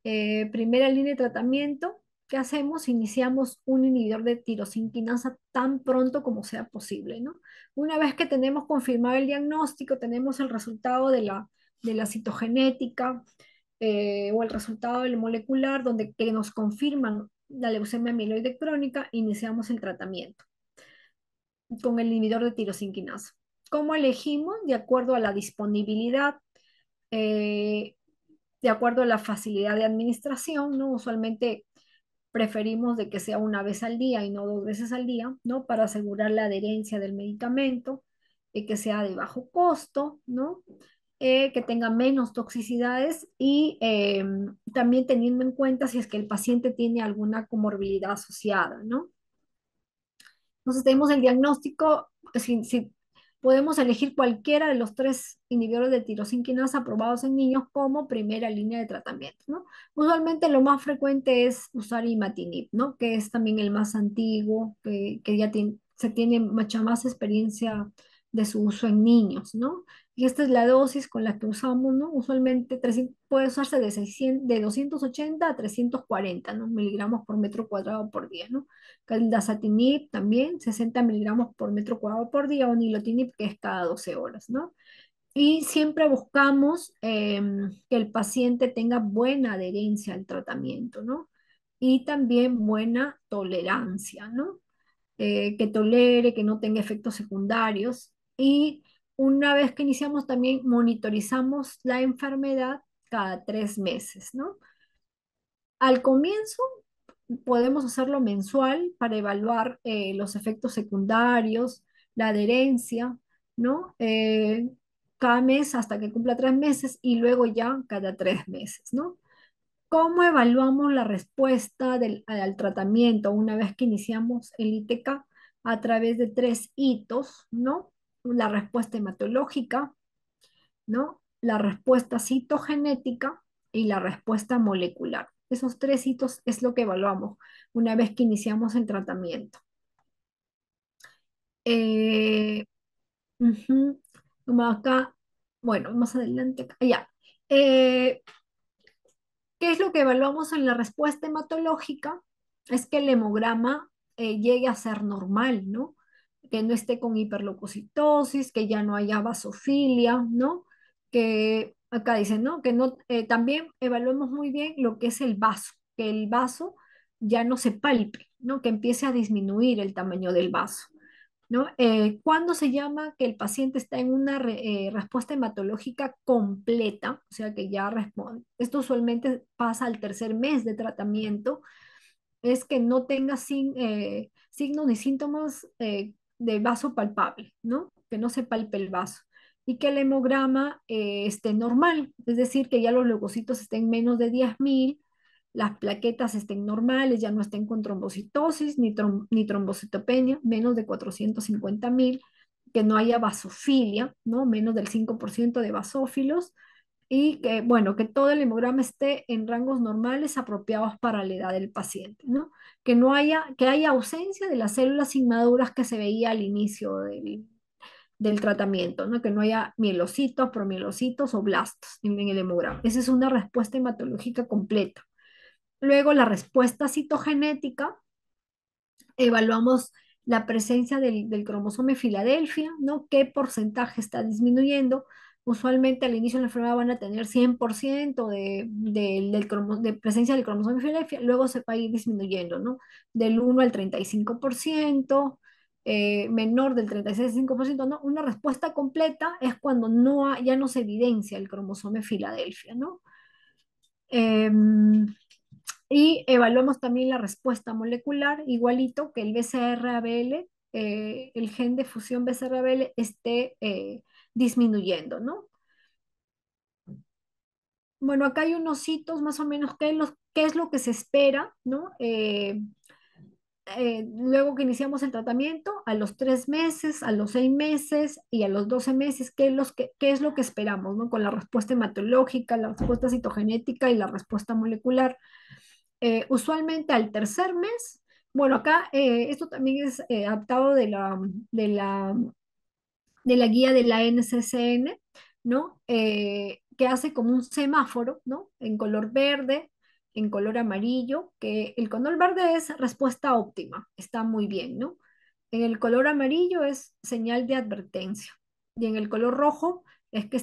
S2: Primera línea de tratamiento, ¿qué hacemos? Iniciamos un inhibidor de tirosina quinasa tan pronto como sea posible, ¿no? Una vez que tenemos confirmado el diagnóstico, tenemos el resultado de la citogenética, o el resultado del molecular, donde que nos confirman la leucemia amiloide crónica, iniciamos el tratamiento con el inhibidor de tirosina quinasa. ¿Cómo elegimos? De acuerdo a la disponibilidad, eh, de acuerdo a la facilidad de administración, ¿no? Usualmente preferimos de que sea una vez al día y no 2 veces al día, ¿no? Para asegurar la adherencia del medicamento, que sea de bajo costo, ¿no? Que tenga menos toxicidades y también teniendo en cuenta si es que el paciente tiene alguna comorbilidad asociada, ¿no? Entonces tenemos el diagnóstico, si podemos elegir cualquiera de los tres inhibidores de tirosina quinasa aprobados en niños como primera línea de tratamiento, ¿no? Usualmente lo más frecuente es usar imatinib, ¿no? Que es también el más antiguo, que ya se tiene mucha más experiencia de su uso en niños, ¿no? Y esta es la dosis con la que usamos, ¿no? Usualmente puede usarse de 280 a 340, ¿no? Miligramos por metro cuadrado por día, ¿no? El dasatinib también, 60 miligramos por metro cuadrado por día, o nilotinib, que es cada 12 horas, ¿no? Y siempre buscamos que el paciente tenga buena adherencia al tratamiento, ¿no? Y también buena tolerancia, ¿no? Que tolere, que no tenga efectos secundarios. Y una vez que iniciamos también monitorizamos la enfermedad cada 3 meses, ¿no? Al comienzo podemos hacerlo mensual para evaluar los efectos secundarios, la adherencia, ¿no? Cada mes hasta que cumpla 3 meses y luego ya cada 3 meses, ¿no? ¿Cómo evaluamos la respuesta al tratamiento una vez que iniciamos el ITK? A través de tres hitos, ¿no? La respuesta hematológica, ¿no? La respuesta citogenética y la respuesta molecular. Esos tres hitos es lo que evaluamos una vez que iniciamos el tratamiento. Eh, ujú, Como acá, bueno, más adelante, acá, ya. Eh, ¿Qué es lo que evaluamos en la respuesta hematológica? Es que el hemograma llegue a ser normal, ¿no? Que no esté con hiperleucocitosis, que ya no haya vasofilia, ¿no? Que acá dicen, ¿no? Que no, también evaluamos muy bien lo que es el vaso, que el vaso ya no se palpe, ¿no? Que empiece a disminuir el tamaño del vaso, ¿no? ¿Cuándo se llama que el paciente está en una respuesta hematológica completa? O sea, que ya responde. Esto usualmente pasa al tercer mes de tratamiento, es que no tenga signos ni síntomas de vaso palpable, ¿no? Que no se palpe el vaso. Y que el hemograma esté normal, es decir, que ya los leucocitos estén menos de 10.000, las plaquetas estén normales, ya no estén con trombocitosis ni trombocitopenia, menos de 450.000, que no haya vasofilia, ¿no? Menos del 5% de basófilos, y que, bueno, que todo el hemograma esté en rangos normales apropiados para la edad del paciente, ¿no? Que haya ausencia de las células inmaduras que se veía al inicio del tratamiento, ¿no? Que no haya mielocitos, promielocitos o blastos en el hemograma. Esa es una respuesta hematológica completa. Luego, la respuesta citogenética, evaluamos la presencia del cromosoma de Filadelfia, ¿no? ¿Qué porcentaje está disminuyendo? Usualmente al inicio de la enfermedad van a tener 100% de presencia del cromosoma de Filadelfia, luego se va a ir disminuyendo, ¿no? Del 1 al 35%, menor del 36,5%, ¿no? Una respuesta completa es cuando ya no se evidencia el cromosoma de Filadelfia, ¿no? Em, y evaluamos también la respuesta molecular, igualito que el BCR-ABL, el gen de fusión BCR-ABL esté disminuyendo, ¿no? Bueno, acá hay unos hitos más o menos, qué es lo que se espera, ¿no? Luego que iniciamos el tratamiento, a los 3 meses, a los 6 meses y a los 12 meses, qué es lo que esperamos, ¿no? Con la respuesta hematológica, la respuesta citogenética y la respuesta molecular. Usualmente al tercer mes, bueno, acá esto también es adaptado de la guía de la NCCN, ¿no? Que hace como un semáforo, ¿no? En color verde, en color amarillo, que el color verde es respuesta óptima, está muy bien, ¿no? En el color amarillo es señal de advertencia y en el color rojo es que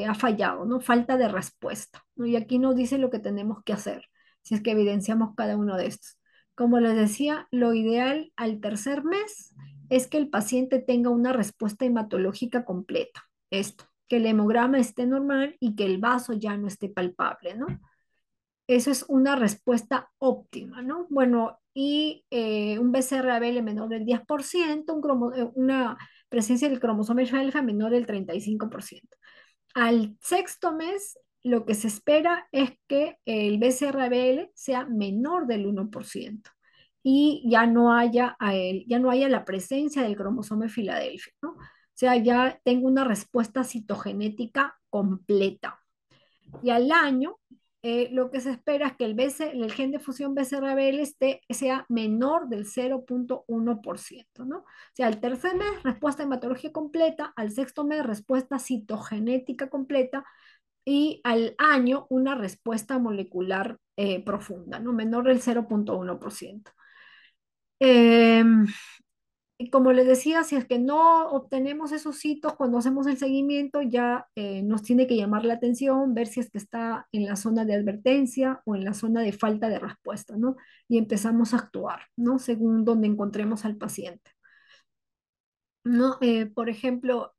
S2: ha fallado, ¿no? Falta de respuesta, ¿no? Y aquí nos dice lo que tenemos que hacer, si es que evidenciamos cada uno de estos. Como les decía, lo ideal al tercer mes es que el paciente tenga una respuesta hematológica completa. Esto, que el hemograma esté normal y que el vaso ya no esté palpable, ¿no? Eso es una respuesta óptima, ¿no? Bueno, y un BCR-ABL menor del 10%, una presencia del cromosoma alfa menor del 35%. Al sexto mes, lo que se espera es que el BCR-ABL sea menor del 1%. y ya no haya la presencia del cromosoma de Filadelfia, ¿no? O sea, ya tengo una respuesta citogenética completa. Y al año, lo que se espera es que el gen de fusión BCR-ABL sea menor del 0,1%, ¿no? O sea, al tercer mes, respuesta hematológica completa, al sexto mes, respuesta citogenética completa, y al año, una respuesta molecular profunda, ¿no? Menor del 0,1%. Y como les decía, si es que no obtenemos esos hitos cuando hacemos el seguimiento, ya nos tiene que llamar la atención, ver si es que está en la zona de advertencia o en la zona de falta de respuesta, ¿no? Y empezamos a actuar, ¿no? Según donde encontremos al paciente, ¿no? Por ejemplo,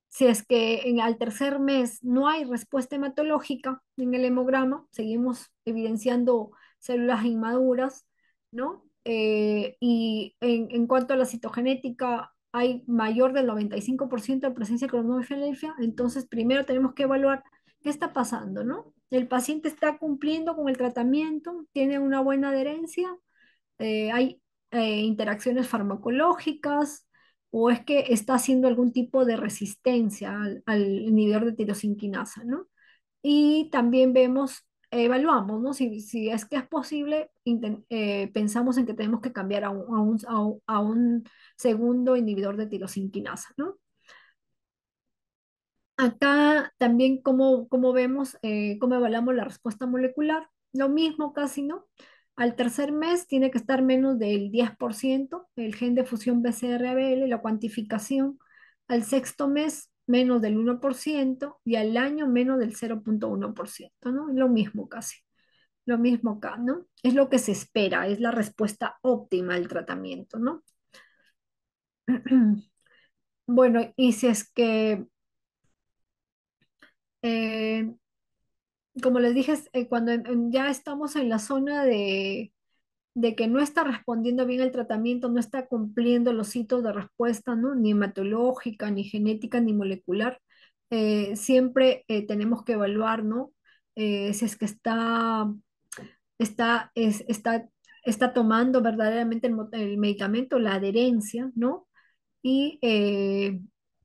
S2: si es que al tercer mes no hay respuesta hematológica en el hemograma, seguimos evidenciando células inmaduras, ¿no? Y en cuanto a la citogenética, hay mayor del 95% de presencia de cromosoma de Filadelfia, entonces primero tenemos que evaluar qué está pasando, ¿no? El paciente está cumpliendo con el tratamiento, tiene una buena adherencia, hay interacciones farmacológicas, o es que está haciendo algún tipo de resistencia al inhibidor de tirosinquinasa, ¿no? Y también evaluamos, ¿no? Si es que es posible, pensamos en que tenemos que cambiar a un segundo inhibidor de tirosinquinasa, ¿no? Acá también cómo vemos, cómo evaluamos la respuesta molecular. Lo mismo casi, ¿no? Al tercer mes tiene que estar menos del 10% el gen de fusión BCR-ABL, la cuantificación. Al sexto mes menos del 1% y al año menos del 0,1%, ¿no? Lo mismo casi. Lo mismo acá, ¿no? Es lo que se espera, es la respuesta óptima al tratamiento, ¿no? Bueno, y si es que eh, como les dije, cuando ya estamos en la zona de que no está respondiendo bien el tratamiento, no está cumpliendo los hitos de respuesta, ¿no? Ni hematológica, ni genética, ni molecular, siempre tenemos que evaluar, ¿no? Si es que está tomando verdaderamente el medicamento, la adherencia, ¿no? Y,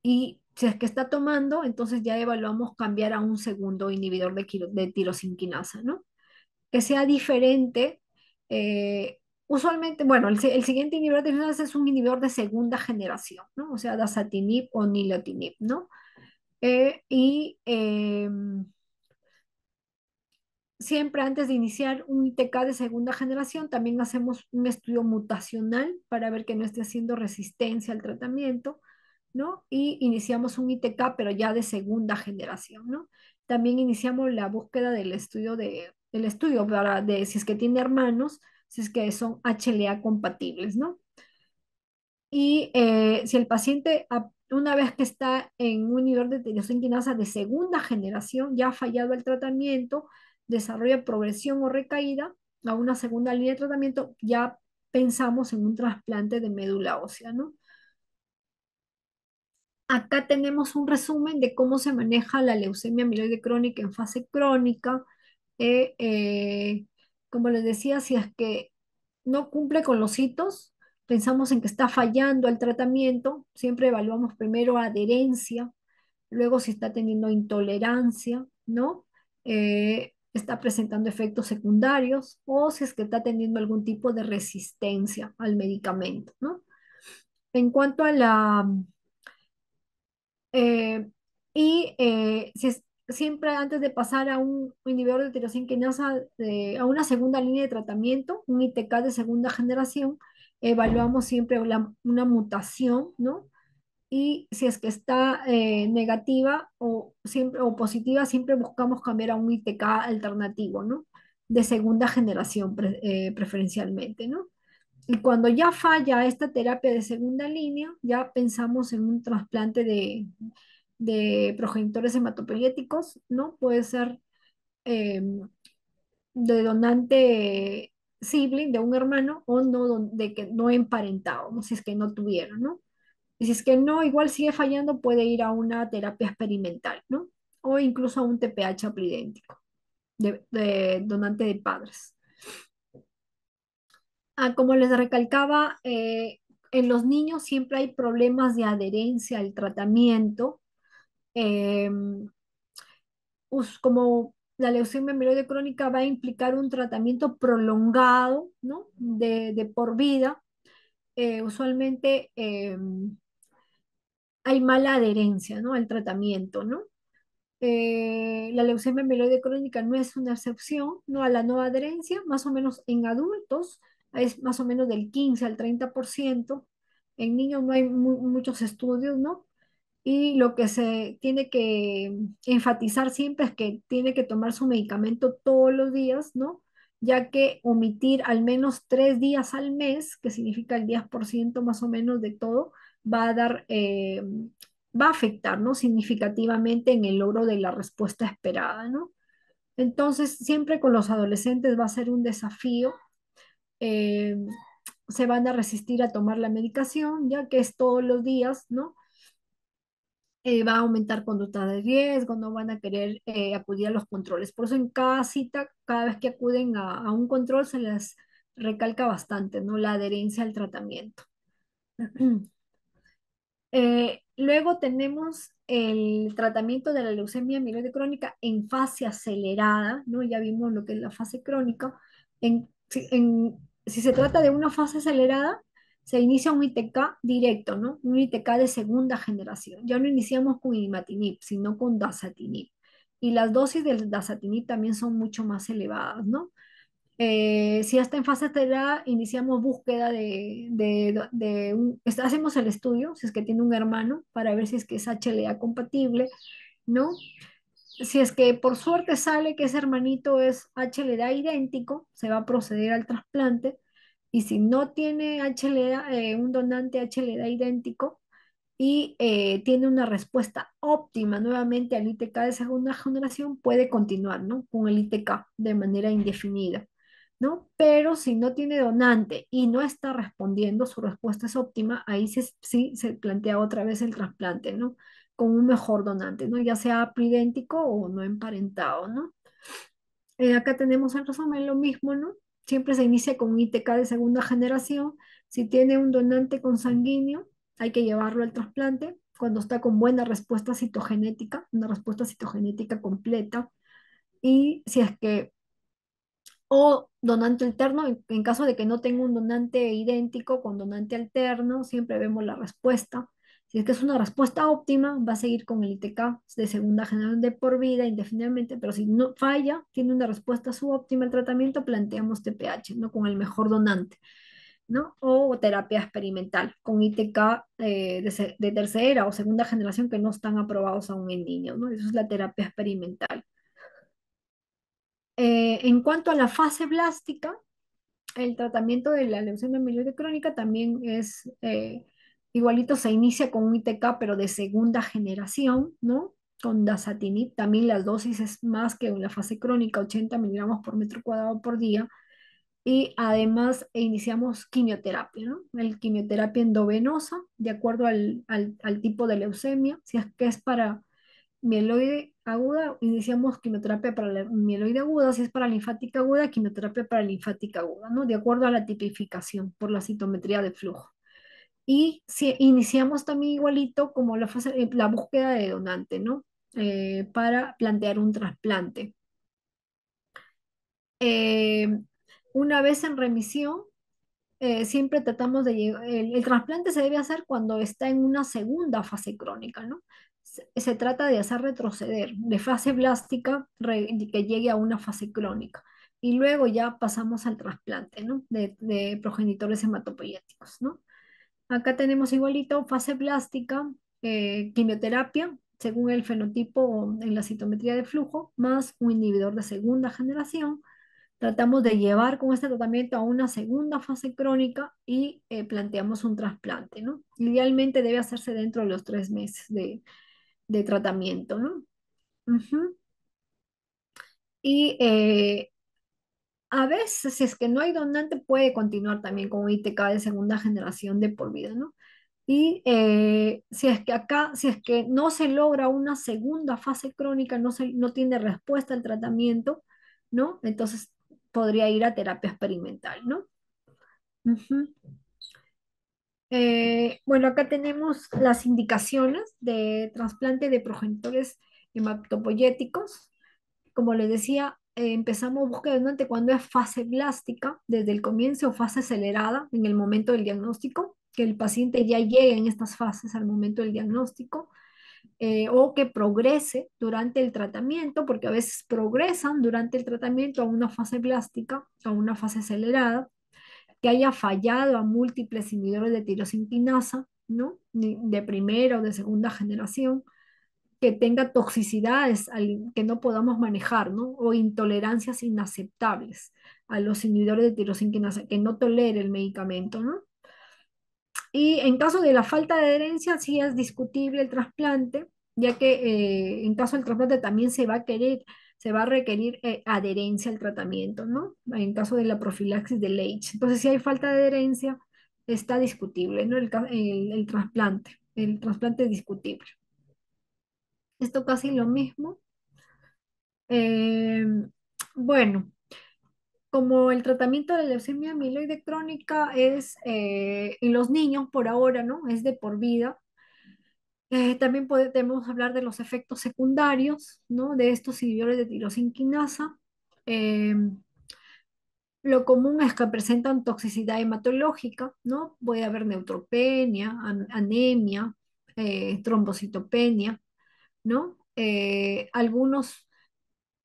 S2: y si es que está tomando, entonces ya evaluamos cambiar a un segundo inhibidor de tirosinquinasa, ¿no? Que sea diferente. Usualmente, bueno, el siguiente inhibidor de tirosinquinasa es un inhibidor de segunda generación, ¿no? O sea, dasatinib o nilotinib, ¿no? Y siempre antes de iniciar un ITK de segunda generación, también hacemos un estudio mutacional para ver que no esté haciendo resistencia al tratamiento, ¿no? Y iniciamos un ITK, pero ya de segunda generación, ¿no? También iniciamos la búsqueda del estudio de si es que tiene hermanos, si es que son HLA compatibles, ¿no? Y si el paciente, una vez que está en un nivel de tirosinquinasa de segunda generación, ya ha fallado el tratamiento, desarrolla progresión o recaída a una segunda línea de tratamiento, ya pensamos en un trasplante de médula ósea, ¿no? Acá tenemos un resumen de cómo se maneja la leucemia amiloide crónica en fase crónica. Eh, eh, Como les decía, si es que no cumple con los hitos, pensamos en que está fallando el tratamiento, siempre evaluamos primero adherencia, luego si está teniendo intolerancia, ¿no? Está presentando efectos secundarios o si es que está teniendo algún tipo de resistencia al medicamento, ¿no? En cuanto a eh, siempre antes de pasar a un inhibidor de tirosinquinasa, a una segunda línea de tratamiento, un ITK de segunda generación, evaluamos siempre una mutación, ¿no? Y si es que está negativa o positiva, siempre buscamos cambiar a un ITK alternativo, ¿no? De segunda generación preferencialmente, ¿no? Y cuando ya falla esta terapia de segunda línea, ya pensamos en un trasplante de progenitores hematopoyéticos, ¿no? Puede ser eh, de donante sibling, de un hermano, o no, de que no emparentado, ¿no? Si es que no tuvieron, ¿no? Y si es que no, igual sigue fallando, puede ir a una terapia experimental, ¿no? O incluso a un TPH aplidéntico, de donante de padres. Como les recalcaba, en los niños siempre hay problemas de adherencia al tratamiento. em, Como la leucemia mieloide crónica va a implicar un tratamiento prolongado, ¿no? De por vida, usualmente hay mala adherencia, ¿no? Al tratamiento, ¿no? La leucemia mieloide crónica no es una excepción, ¿no? A la no adherencia, más o menos en adultos es más o menos del 15 al 30%. En niños no hay muchos estudios, ¿no? Y lo que se tiene que enfatizar siempre es que tiene que tomar su medicamento todos los días, ¿no? Ya que omitir al menos 3 días al mes, que significa el 10% más o menos de todo, va a dar, va a afectar, ¿no? Significativamente en el logro de la respuesta esperada, ¿no? Entonces, siempre con los adolescentes va a ser un desafío. eh, Se van a resistir a tomar la medicación, ya que es todos los días, ¿no? Va a aumentar conducta de riesgo, no van a querer acudir a los controles. Por eso en cada cita, cada vez que acuden a un control, se les recalca bastante, ¿no? La adherencia al tratamiento. Luego tenemos el tratamiento de la leucemia mieloide crónica en fase acelerada, ¿no? Ya vimos lo que es la fase crónica. Si se trata de una fase acelerada, se inicia un ITK directo, ¿no? Un ITK de segunda generación. Ya no iniciamos con imatinib, sino con dasatinib. Y las dosis del dasatinib también son mucho más elevadas, ¿no? Si ya está en fase acelerada, iniciamos búsqueda hacemos el estudio, si es que tiene un hermano, para ver si es que es HLA compatible, ¿no? Si es que por suerte sale que ese hermanito es HLA idéntico, se va a proceder al trasplante. Y si no tiene HLA, un donante HLA idéntico y tiene una respuesta óptima nuevamente al ITK de segunda generación, puede continuar, ¿no? Con el ITK de manera indefinida, ¿no? Pero si no tiene donante y no está respondiendo, su respuesta es óptima, ahí sí se plantea otra vez el trasplante, ¿no? Con un mejor donante, ¿no? Ya sea idéntico o no emparentado, ¿no? Acá tenemos en resumen lo mismo, ¿no? Siempre se inicia con un ITK de segunda generación. Si tiene un donante consanguíneo, hay que llevarlo al trasplante cuando está con buena respuesta citogenética, una respuesta citogenética completa. Y si es que o donante alterno, en caso de que no tenga un donante idéntico con donante alterno, siempre vemos la respuesta. Si es que es una respuesta óptima, va a seguir con el ITK de segunda generación de por vida indefinidamente, pero si no falla, tiene una respuesta subóptima al tratamiento, planteamos TPH, ¿no? Con el mejor donante, ¿no? O terapia experimental con ITK de tercera o segunda generación que no están aprobados aún en niños, ¿no? Eso es la terapia experimental. En cuanto a la fase blástica, el tratamiento de la leucemia mieloide crónica también es igualito, se inicia con un ITK, pero de segunda generación, ¿no? Con dasatinib, también las dosis es más que en la fase crónica, 80 miligramos por metro cuadrado por día. Y además iniciamos quimioterapia, ¿no? El quimioterapia endovenosa, de acuerdo al tipo de leucemia, si es que es para mieloide aguda, iniciamos quimioterapia para la mieloide aguda, si es para linfática aguda, quimioterapia para linfática aguda, ¿no? De acuerdo a la tipificación por la citometría de flujo. Y si iniciamos también igualito como la búsqueda de donante, ¿no? Para plantear un trasplante. Eh, una vez en remisión, siempre tratamos de llegar, el trasplante se debe hacer cuando está en una segunda fase crónica, ¿no? Se trata de hacer retroceder de fase blástica que llegue a una fase crónica. Y luego ya pasamos al trasplante, ¿no? De progenitores hematopoyéticos, ¿no? Acá tenemos igualito fase blástica, quimioterapia, según el fenotipo en la citometría de flujo, más un inhibidor de segunda generación. Tratamos de llevar con este tratamiento a una segunda fase crónica y planteamos un trasplante, ¿no? Idealmente debe hacerse dentro de los 3 meses de tratamiento, ¿no? Ujú. Y a veces, si es que no hay donante, puede continuar también con ITK de segunda generación de por vida, ¿no? Y si es que no se logra una segunda fase crónica, no tiene respuesta al tratamiento, ¿no? Entonces podría ir a terapia experimental, ¿no? Ujú. Bueno, acá tenemos las indicaciones de trasplante de progenitores hematopoyéticos. Como les decía, empezamos búsqueda donante cuando es fase blástica, desde el comienzo o fase acelerada en el momento del diagnóstico, que el paciente ya llegue en estas fases al momento del diagnóstico, o que progrese durante el tratamiento, porque a veces progresan durante el tratamiento a una fase blástica, a una fase acelerada, que haya fallado a múltiples inhibidores de tirosinquinasa, ¿no? De primera o de segunda generación, que tenga toxicidades que no podamos manejar, ¿no? O intolerancias inaceptables a los inhibidores de tirosinquinasa, que no tolere el medicamento, ¿no? Y en caso de la falta de adherencia, sí es discutible el trasplante, ya que en caso del trasplante también se va a requerir adherencia al tratamiento, ¿no? En caso de la profilaxis de Leach. Entonces, si hay falta de adherencia, está discutible, ¿no? El trasplante es discutible. Esto casi lo mismo. Eh, bueno, como el tratamiento de la leucemia amiloide crónica es en los niños por ahora, ¿no? Es de por vida. También podemos hablar de los efectos secundarios, ¿no? De estos inhibidores de tirosinquinasa. Eh, lo común es que presentan toxicidad hematológica, ¿no? Puede haber neutropenia, anemia, trombocitopenia, ¿no? Algunos,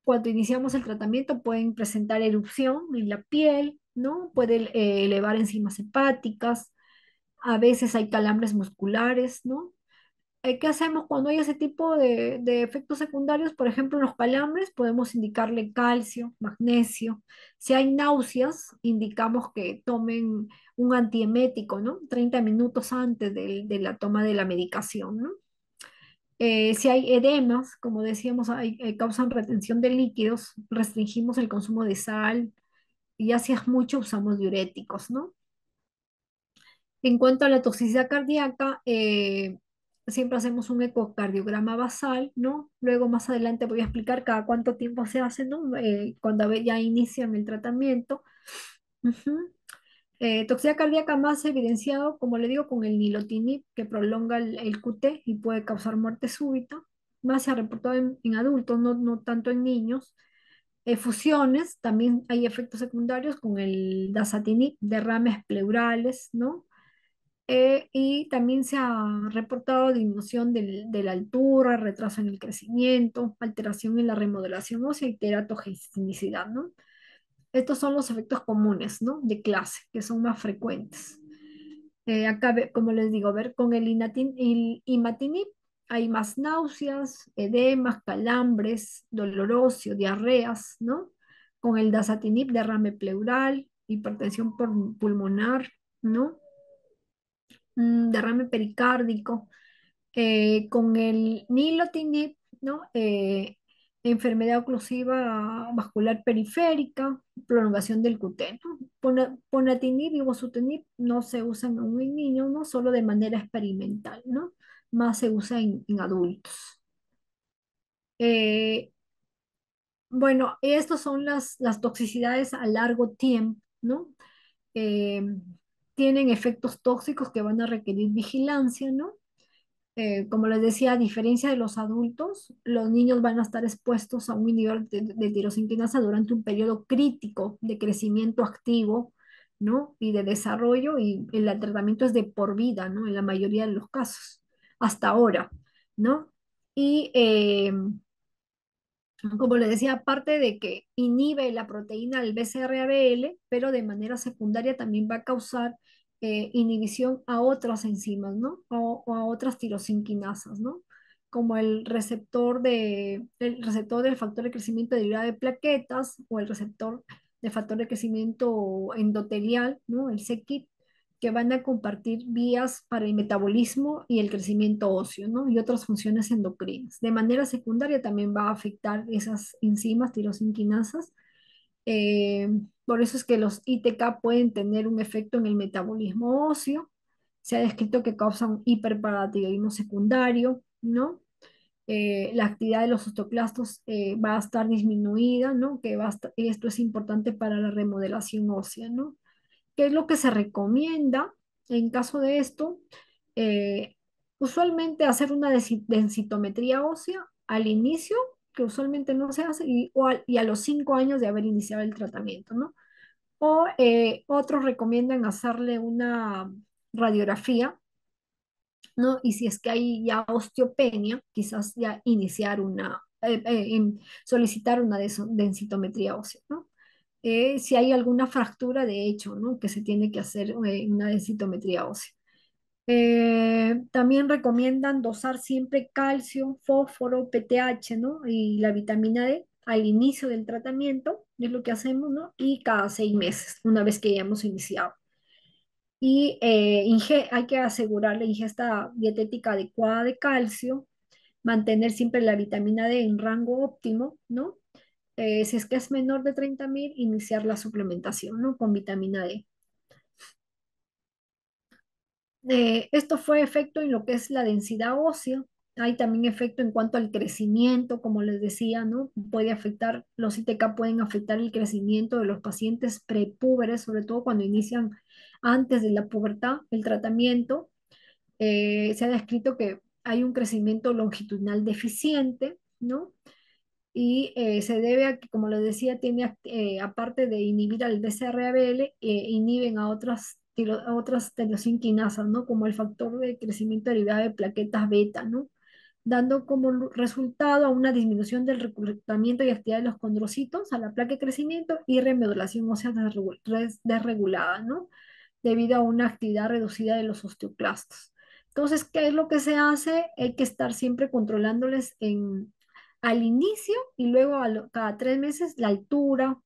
S2: cuando iniciamos el tratamiento, pueden presentar erupción en la piel, ¿no? Puede elevar enzimas hepáticas, a veces hay calambres musculares, ¿no? ¿Qué hacemos cuando hay ese tipo de efectos secundarios? Por ejemplo, en los calambres podemos indicarle calcio, magnesio. Si hay náuseas, indicamos que tomen un antiemético, ¿no? 30 minutos antes de la toma de la medicación, ¿no? Si hay edemas, como decíamos, causan retención de líquidos, restringimos el consumo de sal y ya si es mucho usamos diuréticos, ¿no? En cuanto a la toxicidad cardíaca, siempre hacemos un ecocardiograma basal, ¿no? Luego más adelante voy a explicar cada cuánto tiempo se hace, ¿no? Cuando ya inician el tratamiento. Ujú. Toxicidad cardíaca más evidenciado, como le digo, con el nilotinib, que prolonga el QT y puede causar muerte súbita. Más se ha reportado en adultos, no tanto en niños. Fusiones, también hay efectos secundarios con el dasatinib, derrames pleurales, ¿no? Y también se ha reportado disminución de la altura, retraso en el crecimiento, alteración en la remodelación ósea y teratogenicidad, ¿no? Estos son los efectos comunes, ¿no? De clase, que son más frecuentes. Acá, como les digo, ver con el imatinib hay más náuseas, edemas, calambres, dolor óseo, diarreas, ¿no? Con el dasatinib, derrame pleural, hipertensión pulmonar, ¿no? Derrame pericárdico, con el nilotinib, ¿no? Enfermedad oclusiva vascular periférica, prolongación del QT, ¿no? Ponatinib y bosutinib no se usan aún en niños, ¿no? Solo de manera experimental, ¿no? Más se usa en adultos. Eh, bueno, estas son las toxicidades a largo tiempo, ¿no? Eh, tienen efectos tóxicos que van a requerir vigilancia, ¿no? Como les decía, a diferencia de los adultos, los niños van a estar expuestos a un inhibidor de tirosinquinasa durante un periodo crítico de crecimiento activo, ¿no? Y de desarrollo, y el tratamiento es de por vida, ¿no? En la mayoría de los casos, hasta ahora, ¿no? Y como les decía, aparte de que inhibe la proteína del BCR-ABL, pero de manera secundaria también va a causar inhibición a otras enzimas, ¿no? O a otras tirosinquinasas, ¿no? Como el receptor del factor de crecimiento derivado de plaquetas o el receptor de factor de crecimiento endotelial, ¿no? El c-KIT, que van a compartir vías para el metabolismo y el crecimiento óseo, ¿no? Y otras funciones endocrinas. De manera secundaria también va a afectar esas enzimas tirosinquinasas. Eh, por eso es que los ITK pueden tener un efecto en el metabolismo óseo. Se ha descrito que causan hiperparatiroidismo secundario, ¿no? La actividad de los osteoclastos va a estar disminuida, ¿no? Esto es importante para la remodelación ósea, ¿no? ¿Qué es lo que se recomienda en caso de esto? Eh, Usualmente hacer una densitometría ósea al inicio, que usualmente no se hace, y a los 5 años de haber iniciado el tratamiento, ¿no? O otros recomiendan hacerle una radiografía, ¿no? Y si es que hay ya osteopenia, quizás ya iniciar solicitar una densitometría ósea, ¿no? Si hay alguna fractura, de hecho, ¿no? Que se tiene que hacer una densitometría ósea. También recomiendan dosar siempre calcio, fósforo, PTH, ¿no? Y la vitamina D al inicio del tratamiento, es lo que hacemos, ¿no? Y cada 6 meses, una vez que ya hemos iniciado. Y hay que asegurar la ingesta dietética adecuada de calcio, mantener siempre la vitamina D en rango óptimo, ¿no? Si es que es menor de 30.000, iniciar la suplementación, ¿no? Con vitamina D. Esto fue efecto en lo que es la densidad ósea. Hay también efecto en cuanto al crecimiento, como les decía, ¿no? Los ITK pueden afectar el crecimiento de los pacientes prepúberes, sobre todo cuando inician antes de la pubertad el tratamiento. Se ha descrito que hay un crecimiento longitudinal deficiente, ¿no? Y se debe a que, como les decía, aparte de inhibir al BCR-ABL, inhiben a otras tirosinquinasas, ¿no? Como el factor de crecimiento derivado de plaquetas beta, ¿no? Dando como resultado a una disminución del reclutamiento y actividad de los condrocitos, a la placa de crecimiento y remodulación ósea desregulada, ¿no? Debido a una actividad reducida de los osteoclastos. Entonces, ¿qué es lo que se hace? Hay que estar siempre controlándoles al inicio y luego cada 3 meses a la altura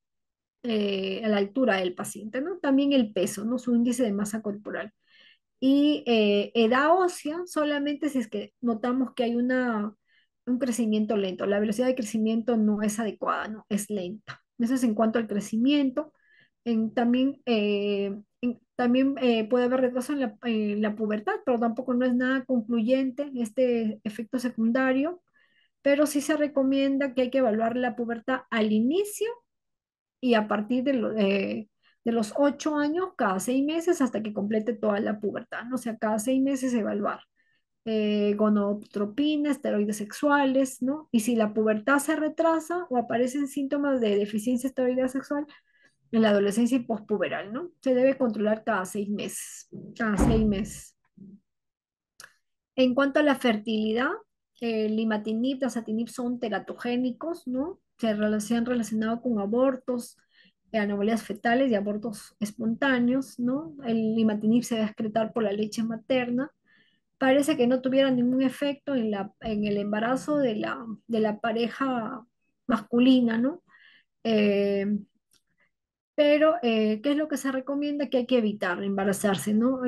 S2: del paciente, ¿no? También el peso, ¿no? Su índice de masa corporal. Y edad ósea, solamente si es que notamos que hay un crecimiento lento. La velocidad de crecimiento no es adecuada, ¿no? Es lenta. Eso es en cuanto al crecimiento. También puede haber retraso en la pubertad, pero tampoco no es nada concluyente este efecto secundario. Pero sí se recomienda que hay que evaluar la pubertad al inicio y a partir de los 8 años, cada 6 meses, hasta que complete toda la pubertad, ¿no? O sea, cada 6 meses evaluar gonadotropina, esteroides sexuales, ¿no? Y si la pubertad se retrasa o aparecen síntomas de deficiencia esteroidea sexual en la adolescencia y pospuberal, ¿no? Se debe controlar cada 6 meses, cada 6 meses. En cuanto a la fertilidad, el imatinib, dasatinib son teratogénicos, ¿no? Se han relacionado con abortos, anomalías fetales y abortos espontáneos, ¿no? El imatinib se debe excretar por la leche materna. Parece que no tuviera ningún efecto en el embarazo de la pareja masculina, ¿no? Eh, pero, ¿qué es lo que se recomienda? Que hay que evitar embarazarse, ¿no?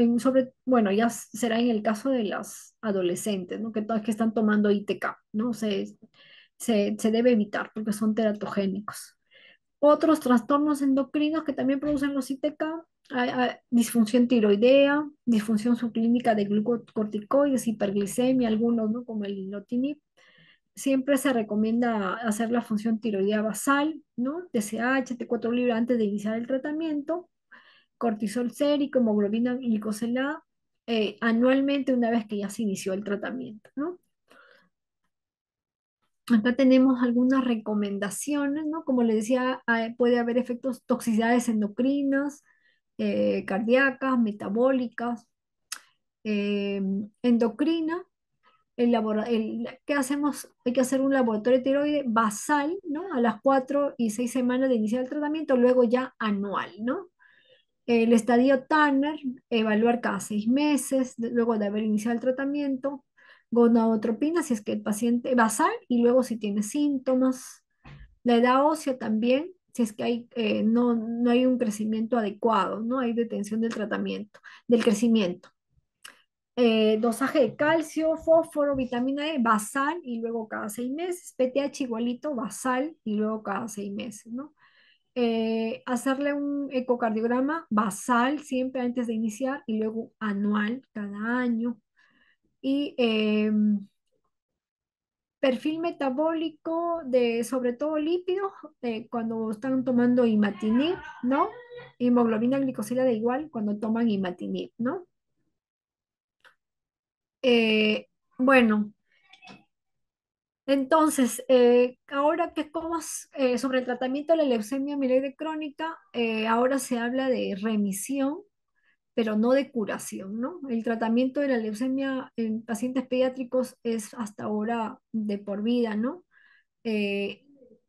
S2: Bueno, ya será en el caso de las adolescentes, ¿no? Que todas que están tomando ITK, ¿no? Se debe evitar porque son teratogénicos. Otros trastornos endocrinos que también producen los ITK, hay disfunción tiroidea, disfunción subclínica de glucocorticoides, hiperglicemia, algunos, ¿no? Como el nilotinib. Siempre se recomienda hacer la función tiroidea basal, ¿no? TSH, T4 libre antes de iniciar el tratamiento, cortisol sérico, hemoglobina glicosilada, anualmente una vez que ya se inició el tratamiento, ¿no? Acá tenemos algunas recomendaciones, ¿no? Como les decía, puede haber efectos toxicidades endocrinas, cardíacas, metabólicas, eh, endocrina. ¿Qué hacemos? Hay que hacer un laboratorio de tiroides basal, ¿no? A las 4 y 6 semanas de iniciar el tratamiento, luego ya anual, ¿no? El estadio Tanner, evaluar cada 6 meses, luego de haber iniciado el tratamiento. Gonadotropina, si es que el paciente basal, y luego si tiene síntomas. La edad ósea también, si es que no hay un crecimiento adecuado, no hay detención del tratamiento, del crecimiento. Dosaje de calcio, fósforo, vitamina E, basal y luego cada 6 meses. PTH igualito, basal y luego cada 6 meses, ¿no? Hacerle un ecocardiograma basal siempre antes de iniciar y luego anual cada año. Y perfil metabólico de sobre todo lípidos, cuando están tomando imatinib, ¿no? Hemoglobina glicosilada igual cuando toman imatinib, ¿no? Eh, bueno, entonces, ahora que como sobre el tratamiento de la leucemia mieloide crónica, ahora se habla de remisión, pero no de curación, ¿no? El tratamiento de la leucemia en pacientes pediátricos es hasta ahora de por vida, ¿no? eh,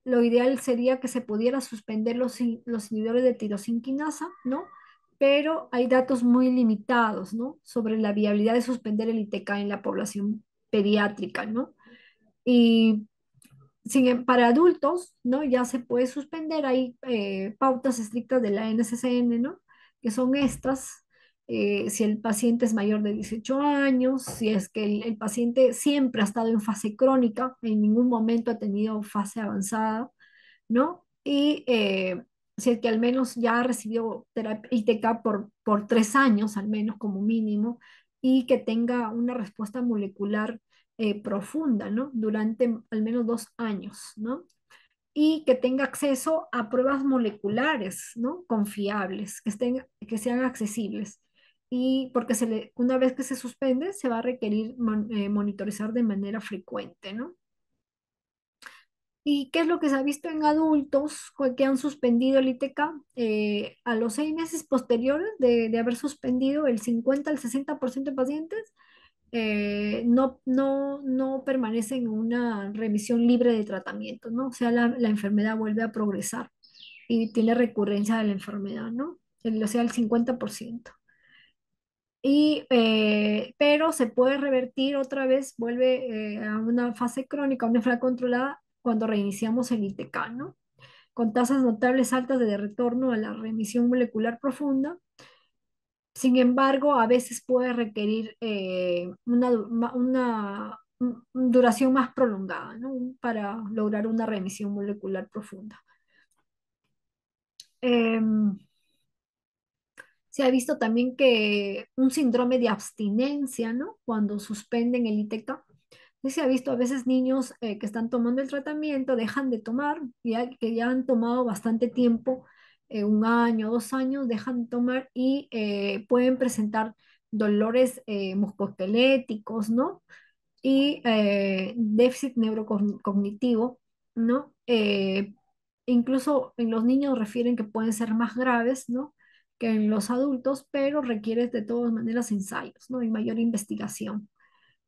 S2: lo ideal sería que se pudiera suspender los inhibidores de tirosinquinasa, ¿no? Pero hay datos muy limitados, ¿no? Sobre la viabilidad de suspender el ITK en la población pediátrica, ¿no? Y para adultos, ¿no? Ya se puede suspender, hay pautas estrictas de la NCCN, ¿no? Que son estas, si el paciente es mayor de 18 años, si es que el paciente siempre ha estado en fase crónica, en ningún momento ha tenido fase avanzada, ¿no? Y si es que al menos ya ha recibido terapia ITK por 3 años, al menos como mínimo, y que tenga una respuesta molecular profunda, ¿no? Durante al menos 2 años, ¿no? Y que tenga acceso a pruebas moleculares, ¿no? Confiables, que sean accesibles. Y porque una vez que se suspende, se va a requerir monitorizar de manera frecuente, ¿no? ¿Y qué es lo que se ha visto en adultos que han suspendido el ITK? A los 6 meses posteriores de haber suspendido, el 50 al 60% de pacientes no permanecen en una remisión libre de tratamiento, ¿no? O sea, la enfermedad vuelve a progresar y tiene recurrencia de la enfermedad, ¿no? O sea, el 50%. Pero se puede revertir otra vez, vuelve a una fase crónica, una enfermedad controlada cuando reiniciamos el ITK, ¿no? Con tasas notables altas de retorno a la remisión molecular profunda. Sin embargo, a veces puede requerir una duración más prolongada, ¿no? Para lograr una remisión molecular profunda. Em, Se ha visto también que un síndrome de abstinencia, ¿no? Cuando suspenden el ITK. Sí, se ha visto a veces niños que están tomando el tratamiento, dejan de tomar, que ya han tomado bastante tiempo, 1 año, 2 años, dejan de tomar y pueden presentar dolores musculoesqueléticos, ¿no? Y déficit neurocognitivo, ¿no? Incluso en los niños refieren que pueden ser más graves, ¿no? Que en los adultos, pero requiere de todas maneras ensayos, ¿no? Y mayor investigación.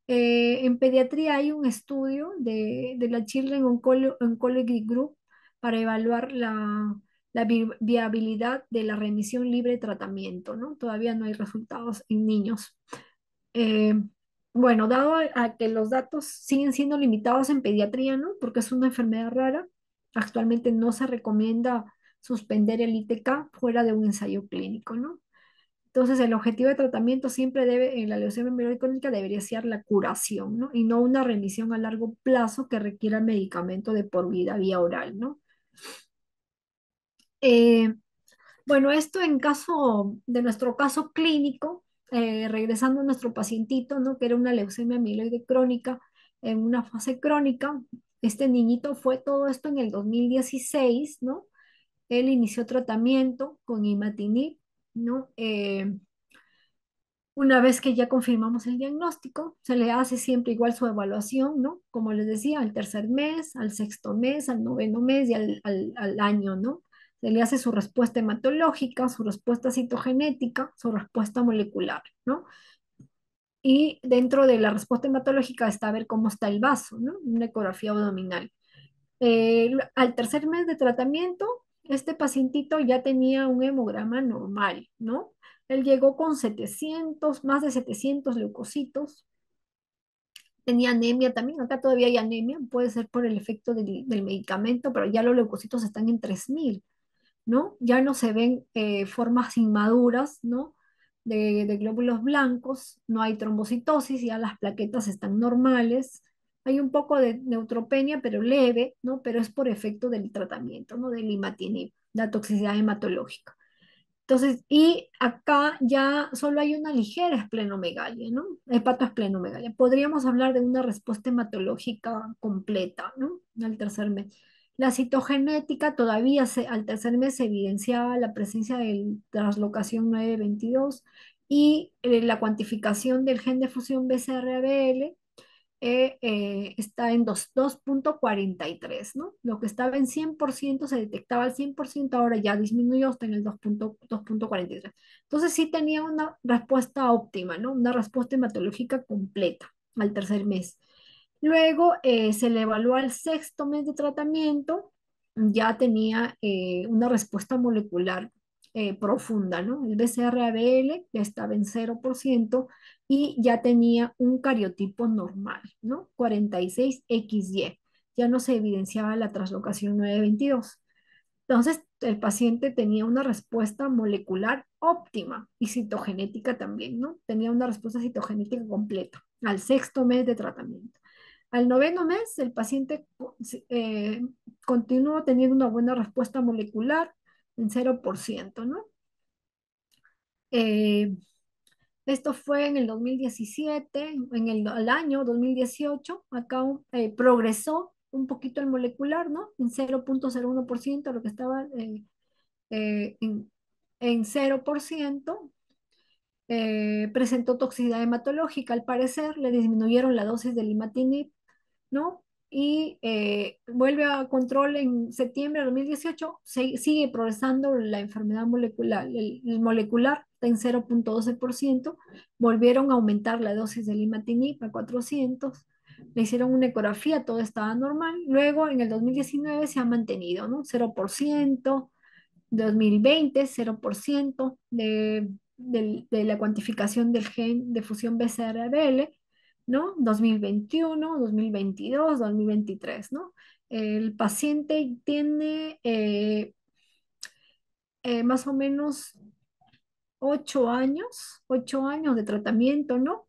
S2: En pediatría hay un estudio de la Children Oncology Group para evaluar la viabilidad de la remisión libre de tratamiento, ¿no? Todavía no hay resultados en niños. Eh, bueno, dado a que los datos siguen siendo limitados en pediatría, ¿no? Porque es una enfermedad rara, actualmente no se recomienda suspender el ITK fuera de un ensayo clínico, ¿no? Entonces, el objetivo de tratamiento siempre en la leucemia mieloide crónica debería ser la curación, ¿no? Y no una remisión a largo plazo que requiera medicamento de por vida vía oral, ¿no? Eh, bueno, esto en caso de nuestro caso clínico, regresando a nuestro pacientito, ¿no? Que era una leucemia mieloide crónica en una fase crónica. Este niñito fue todo esto en el 2016, ¿no? Él inició tratamiento con imatinib, ¿no? Una vez que ya confirmamos el diagnóstico, se le hace siempre igual su evaluación, ¿no? Como les decía, al tercer mes, al sexto mes, al noveno mes y al año, ¿no? Se le hace su respuesta hematológica, su respuesta citogenética, su respuesta molecular, ¿no? Y dentro de la respuesta hematológica está a ver cómo está el vaso, ¿no? Una ecografía abdominal. Al tercer mes de tratamiento, este pacientito ya tenía un hemograma normal, ¿no? Él llegó con 700, más de 700 leucocitos, tenía anemia también, acá todavía hay anemia, puede ser por el efecto del medicamento, pero ya los leucocitos están en 3000, ¿no? Ya no se ven formas inmaduras, ¿no? De glóbulos blancos, no hay trombocitosis, ya las plaquetas están normales, hay un poco de neutropenia, pero leve, ¿no? Pero es por efecto del tratamiento, ¿no? Del imatinib, la toxicidad hematológica. Entonces, y acá ya solo hay una ligera esplenomegalia, ¿no? Hepatoesplenomegalia. Podríamos hablar de una respuesta hematológica completa, ¿no? Al tercer mes. La citogenética todavía al tercer mes se evidenciaba la presencia de translocación 922 y la cuantificación del gen de fusión BCR-ABL está en 2,43, ¿no? Lo que estaba en 100% se detectaba al 100%, ahora ya disminuyó hasta en el 2,43. Entonces sí tenía una respuesta óptima, ¿no? Una respuesta hematológica completa al tercer mes. Luego se le evaluó al sexto mes de tratamiento, ya tenía una respuesta molecular profunda, ¿no? El BCR-ABL ya estaba en 0% y ya tenía un cariotipo normal, ¿no? 46XY. Ya no se evidenciaba la translocación 922. Entonces, el paciente tenía una respuesta molecular óptima y citogenética también, ¿no? Tenía una respuesta citogenética completa al sexto mes de tratamiento. Al noveno mes, el paciente eh, continuó teniendo una buena respuesta molecular en 0%, ¿no? Eh, Esto fue en el 2017, al año 2018, acá progresó un poquito el molecular, ¿no? En 0,01%, lo que estaba eh, en, en 0%, presentó toxicidad hematológica, al parecer le disminuyeron la dosis de imatinib, ¿no? Y vuelve a control en septiembre de 2018, sigue progresando la enfermedad molecular, el molecular está en 0,12%, volvieron a aumentar la dosis de imatinib a 400, le hicieron una ecografía, todo estaba normal, luego en el 2019 se ha mantenido, ¿no? 0%, 2020, 0% de la cuantificación del gen de fusión BCR-ABL, ¿no? 2021, 2022, 2023, ¿no? El paciente tiene más o menos 8 años de tratamiento, ¿no?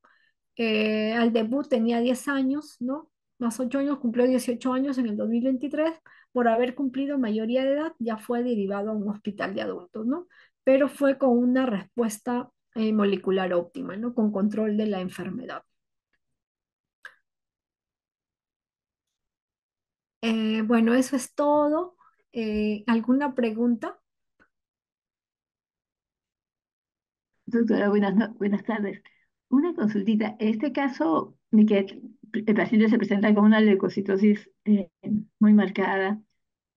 S2: Al debut tenía 10 años, ¿no? Más 8 años, cumplió 18 años en el 2023. Por haber cumplido mayoría de edad, ya fue derivado a un hospital de adultos, ¿no? Pero fue con una respuesta molecular óptima, ¿no? Con control de la enfermedad. Bueno, eso es todo. ¿Alguna pregunta?
S3: Doctora, buenas tardes. Una consultita. En este caso, de que el paciente se presenta con una leucocitosis muy marcada,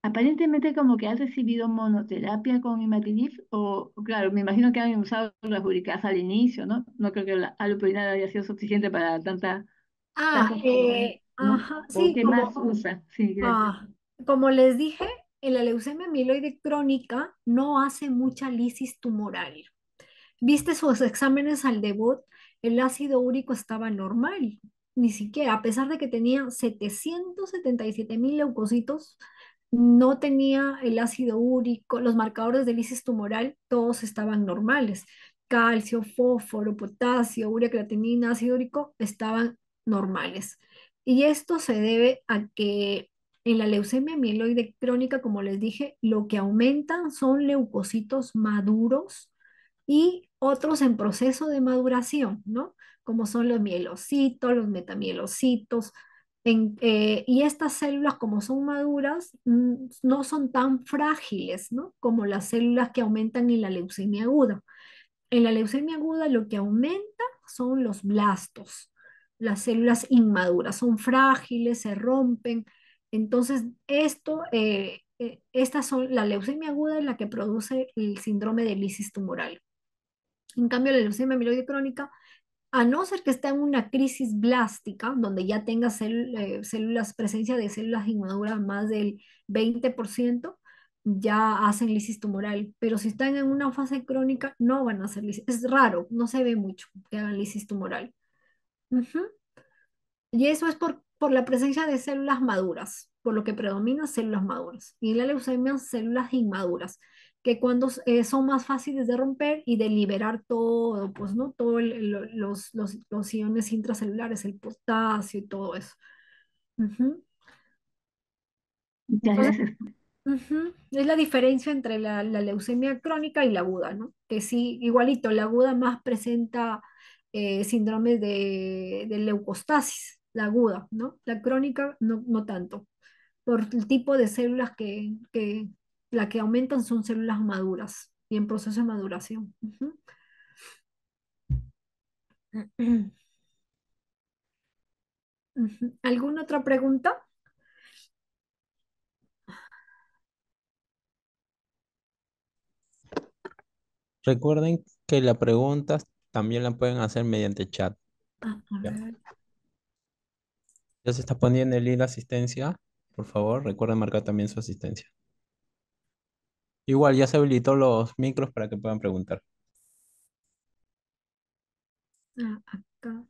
S3: aparentemente como que ha recibido monoterapia con imatinib, o claro, me imagino que han usado las uricasas al inicio, ¿no? No creo que la aluprinada haya sido suficiente para tantas terapias, ¿no?
S2: Ajá,
S3: ¿O
S2: sí,
S3: qué más usa? Sí, gracias.
S2: ah, como les dije, en la leucemia amiloide crónica no hace mucha lisis tumoral. Viste sus exámenes al debut, el ácido úrico estaba normal, ni siquiera, a pesar de que tenía 777.000 leucocitos, no tenía el ácido úrico, los marcadores de lisis tumoral, todos estaban normales. Calcio, fósforo, potasio, urea, creatinina, ácido úrico estaban normales. Y esto se debe a que en la leucemia mieloide crónica, como les dije, lo que aumentan son leucocitos maduros y otros en proceso de maduración, ¿no? Como son los mielocitos, los metamielocitos. Y estas células, como son maduras, no son tan frágiles, ¿no? Como las células que aumentan en la leucemia aguda. En la leucemia aguda lo que aumenta son los blastos, las células inmaduras, son frágiles, se rompen. Entonces, la leucemia aguda es la que produce el síndrome de lisis tumoral. En cambio, la leucemia amiloide crónica, a no ser que esté en una crisis blástica, donde ya tenga presencia de células inmaduras más del 20%, ya hacen lisis tumoral. Pero si están en una fase crónica, no van a hacer lisis. Es raro, no se ve mucho que hagan lisis tumoral. Ujú. Y eso es por la presencia de células maduras, por lo que predominan células maduras. Y en la leucemia, células inmaduras, que cuando son más fáciles de romper y de liberar todo, pues, ¿no? Todos los iones intracelulares, el potasio y todo eso. Ujú.
S3: Muchas
S2: Entonces,
S3: gracias.
S2: Ujú. Es la diferencia entre la leucemia crónica y la aguda, ¿no? Que sí, igualito, la aguda más presenta síndromes de leucostasis, la aguda, ¿no? La crónica no tanto, por el tipo de células que la que aumentan son células maduras y en proceso de maduración. Ujú. Ujú. ¿Alguna otra pregunta?
S4: Recuerden que las preguntas también la pueden hacer mediante chat.
S2: A
S4: ¿Ya?
S2: ver.
S4: Ya se está poniendo el hilo asistencia. Por favor, recuerden marcar también su asistencia. Igual ya se habilitó los micros para que puedan preguntar.
S2: Acá.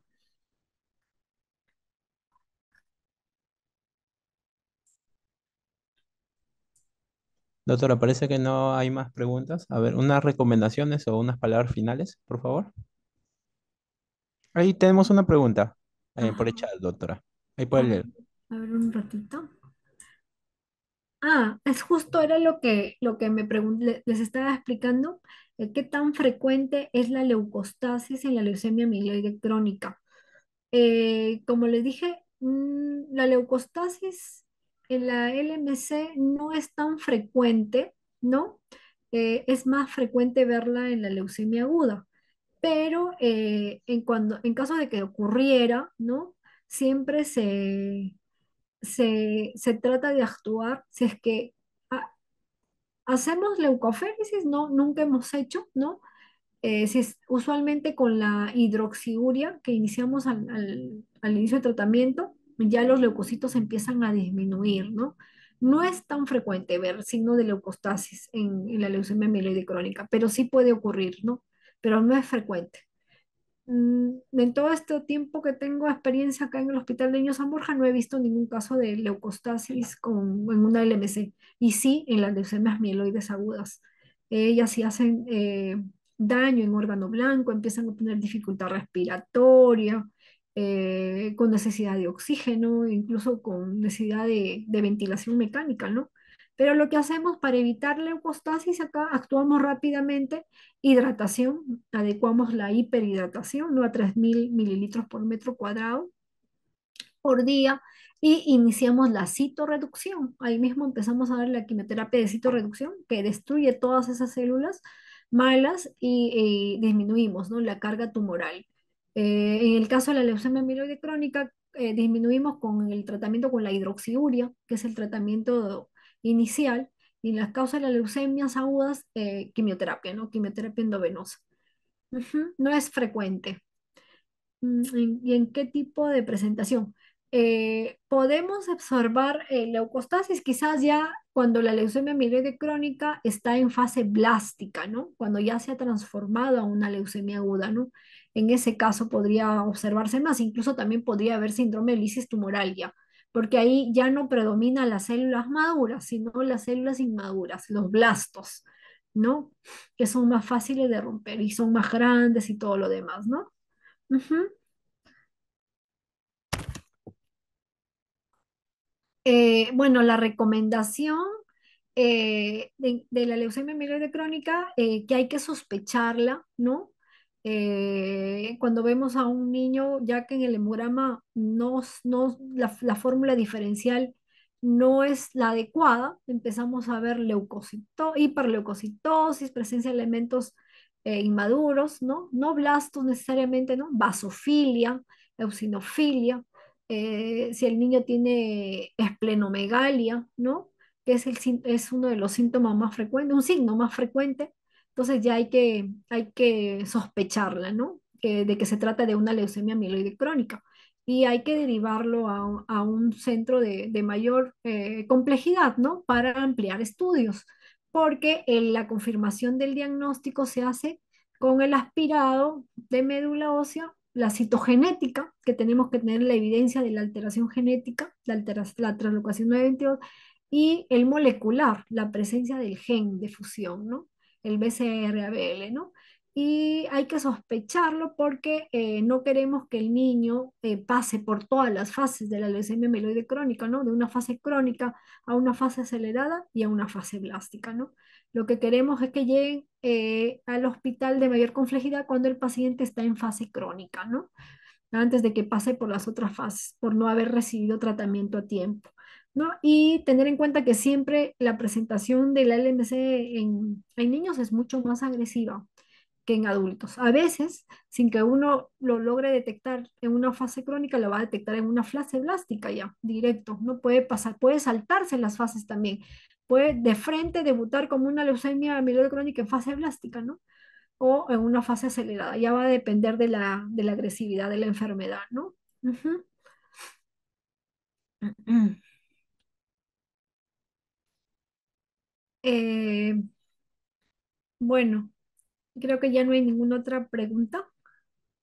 S4: Doctora, parece que no hay más preguntas. A ver, unas recomendaciones o unas palabras finales, por favor. Ahí tenemos una pregunta por el
S2: Ajá.
S4: chat, doctora. Ahí puede
S2: A
S4: leer.
S2: a ver un ratito. Es justo era lo que les estaba explicando, qué tan frecuente es la leucostasis en la leucemia mieloide crónica. Como les dije, la leucostasis en la LMC no es tan frecuente, ¿no? Es más frecuente verla en la leucemia aguda, pero en caso de que ocurriera, ¿no? Siempre se trata de actuar si es que ah, hacemos leucoféresis, no, nunca hemos hecho, ¿no? Si es usualmente con la hidroxiuria que iniciamos al inicio del tratamiento, ya los leucocitos empiezan a disminuir, ¿no? No es tan frecuente ver signo de leucostasis en la leucemia mieloide crónica, pero sí puede ocurrir, ¿no? Pero no es frecuente. En todo este tiempo que tengo experiencia acá en el Hospital de Niños San Borja, no he visto ningún caso de leucostasis en una LMC, y sí en las leucemias mieloides agudas. Ellas sí hacen daño en órgano blanco, empiezan a tener dificultad respiratoria, con necesidad de oxígeno, incluso con necesidad de ventilación mecánica, ¿no? Pero lo que hacemos para evitar leucostasis acá, actuamos rápidamente. Hidratación, adecuamos la hiperhidratación, ¿no? A 3.000 mililitros por metro cuadrado por día y iniciamos la citorreducción. Ahí mismo empezamos a dar la quimioterapia de citorreducción que destruye todas esas células malas y disminuimos, ¿no? La carga tumoral. En el caso de la leucemia amiloide crónica, disminuimos con el tratamiento con la hidroxiuria, que es el tratamiento inicial, y en las causas de las leucemias agudas, quimioterapia, ¿no? Quimioterapia endovenosa. Ujú. No es frecuente. ¿Y en qué tipo de presentación? Podemos observar leucostasis quizás ya cuando la leucemia mieloide crónica está en fase blástica, ¿no? Cuando ya se ha transformado a una leucemia aguda, ¿no? En ese caso podría observarse más, incluso también podría haber síndrome de lisis tumoral ya, porque ahí ya no predominan las células maduras, sino las células inmaduras, los blastos, ¿no? Que son más fáciles de romper y son más grandes y todo lo demás, ¿no? Ujú. Bueno, la recomendación de la leucemia mieloide crónica, que hay que sospecharla, ¿no? Cuando vemos a un niño, ya que en el hemograma la fórmula diferencial no es la adecuada, empezamos a ver hiperleucocitosis, presencia de elementos inmaduros, ¿no? No blastos necesariamente, ¿no? Basofilia, eosinofilia, si el niño tiene esplenomegalia, ¿no? Que es uno de los síntomas más frecuentes, un signo más frecuente, entonces ya hay que sospecharla, ¿no? De que se trata de una leucemia mieloide crónica. Y hay que derivarlo a un centro de mayor complejidad, ¿no? Para ampliar estudios, porque la confirmación del diagnóstico se hace con el aspirado de médula ósea, la citogenética, que tenemos que tener la evidencia de la alteración genética, la translocación 922, y el molecular, la presencia del gen de fusión, ¿no? El BCR-ABL, ¿no? y hay que sospecharlo porque no queremos que el niño pase por todas las fases de la leucemia mieloide crónica, ¿no? De una fase crónica a una fase acelerada y a una fase blástica, ¿no? Lo que queremos es que lleguen al hospital de mayor complejidad cuando el paciente está en fase crónica, ¿no? Antes de que pase por las otras fases, por no haber recibido tratamiento a tiempo, ¿no? Y tener en cuenta que siempre la presentación de la LMC en niños es mucho más agresiva que en adultos. A veces, sin que uno lo logre detectar en una fase crónica, lo va a detectar en una fase blástica ya, directo. No puede pasar, puede saltarse las fases también. Puede de frente debutar como una leucemia amiloide crónica en fase blástica, ¿no? O en una fase acelerada. Ya va a depender de la agresividad de la enfermedad, ¿no? Ujú. Eh, bueno, creo que ya no hay ninguna otra pregunta.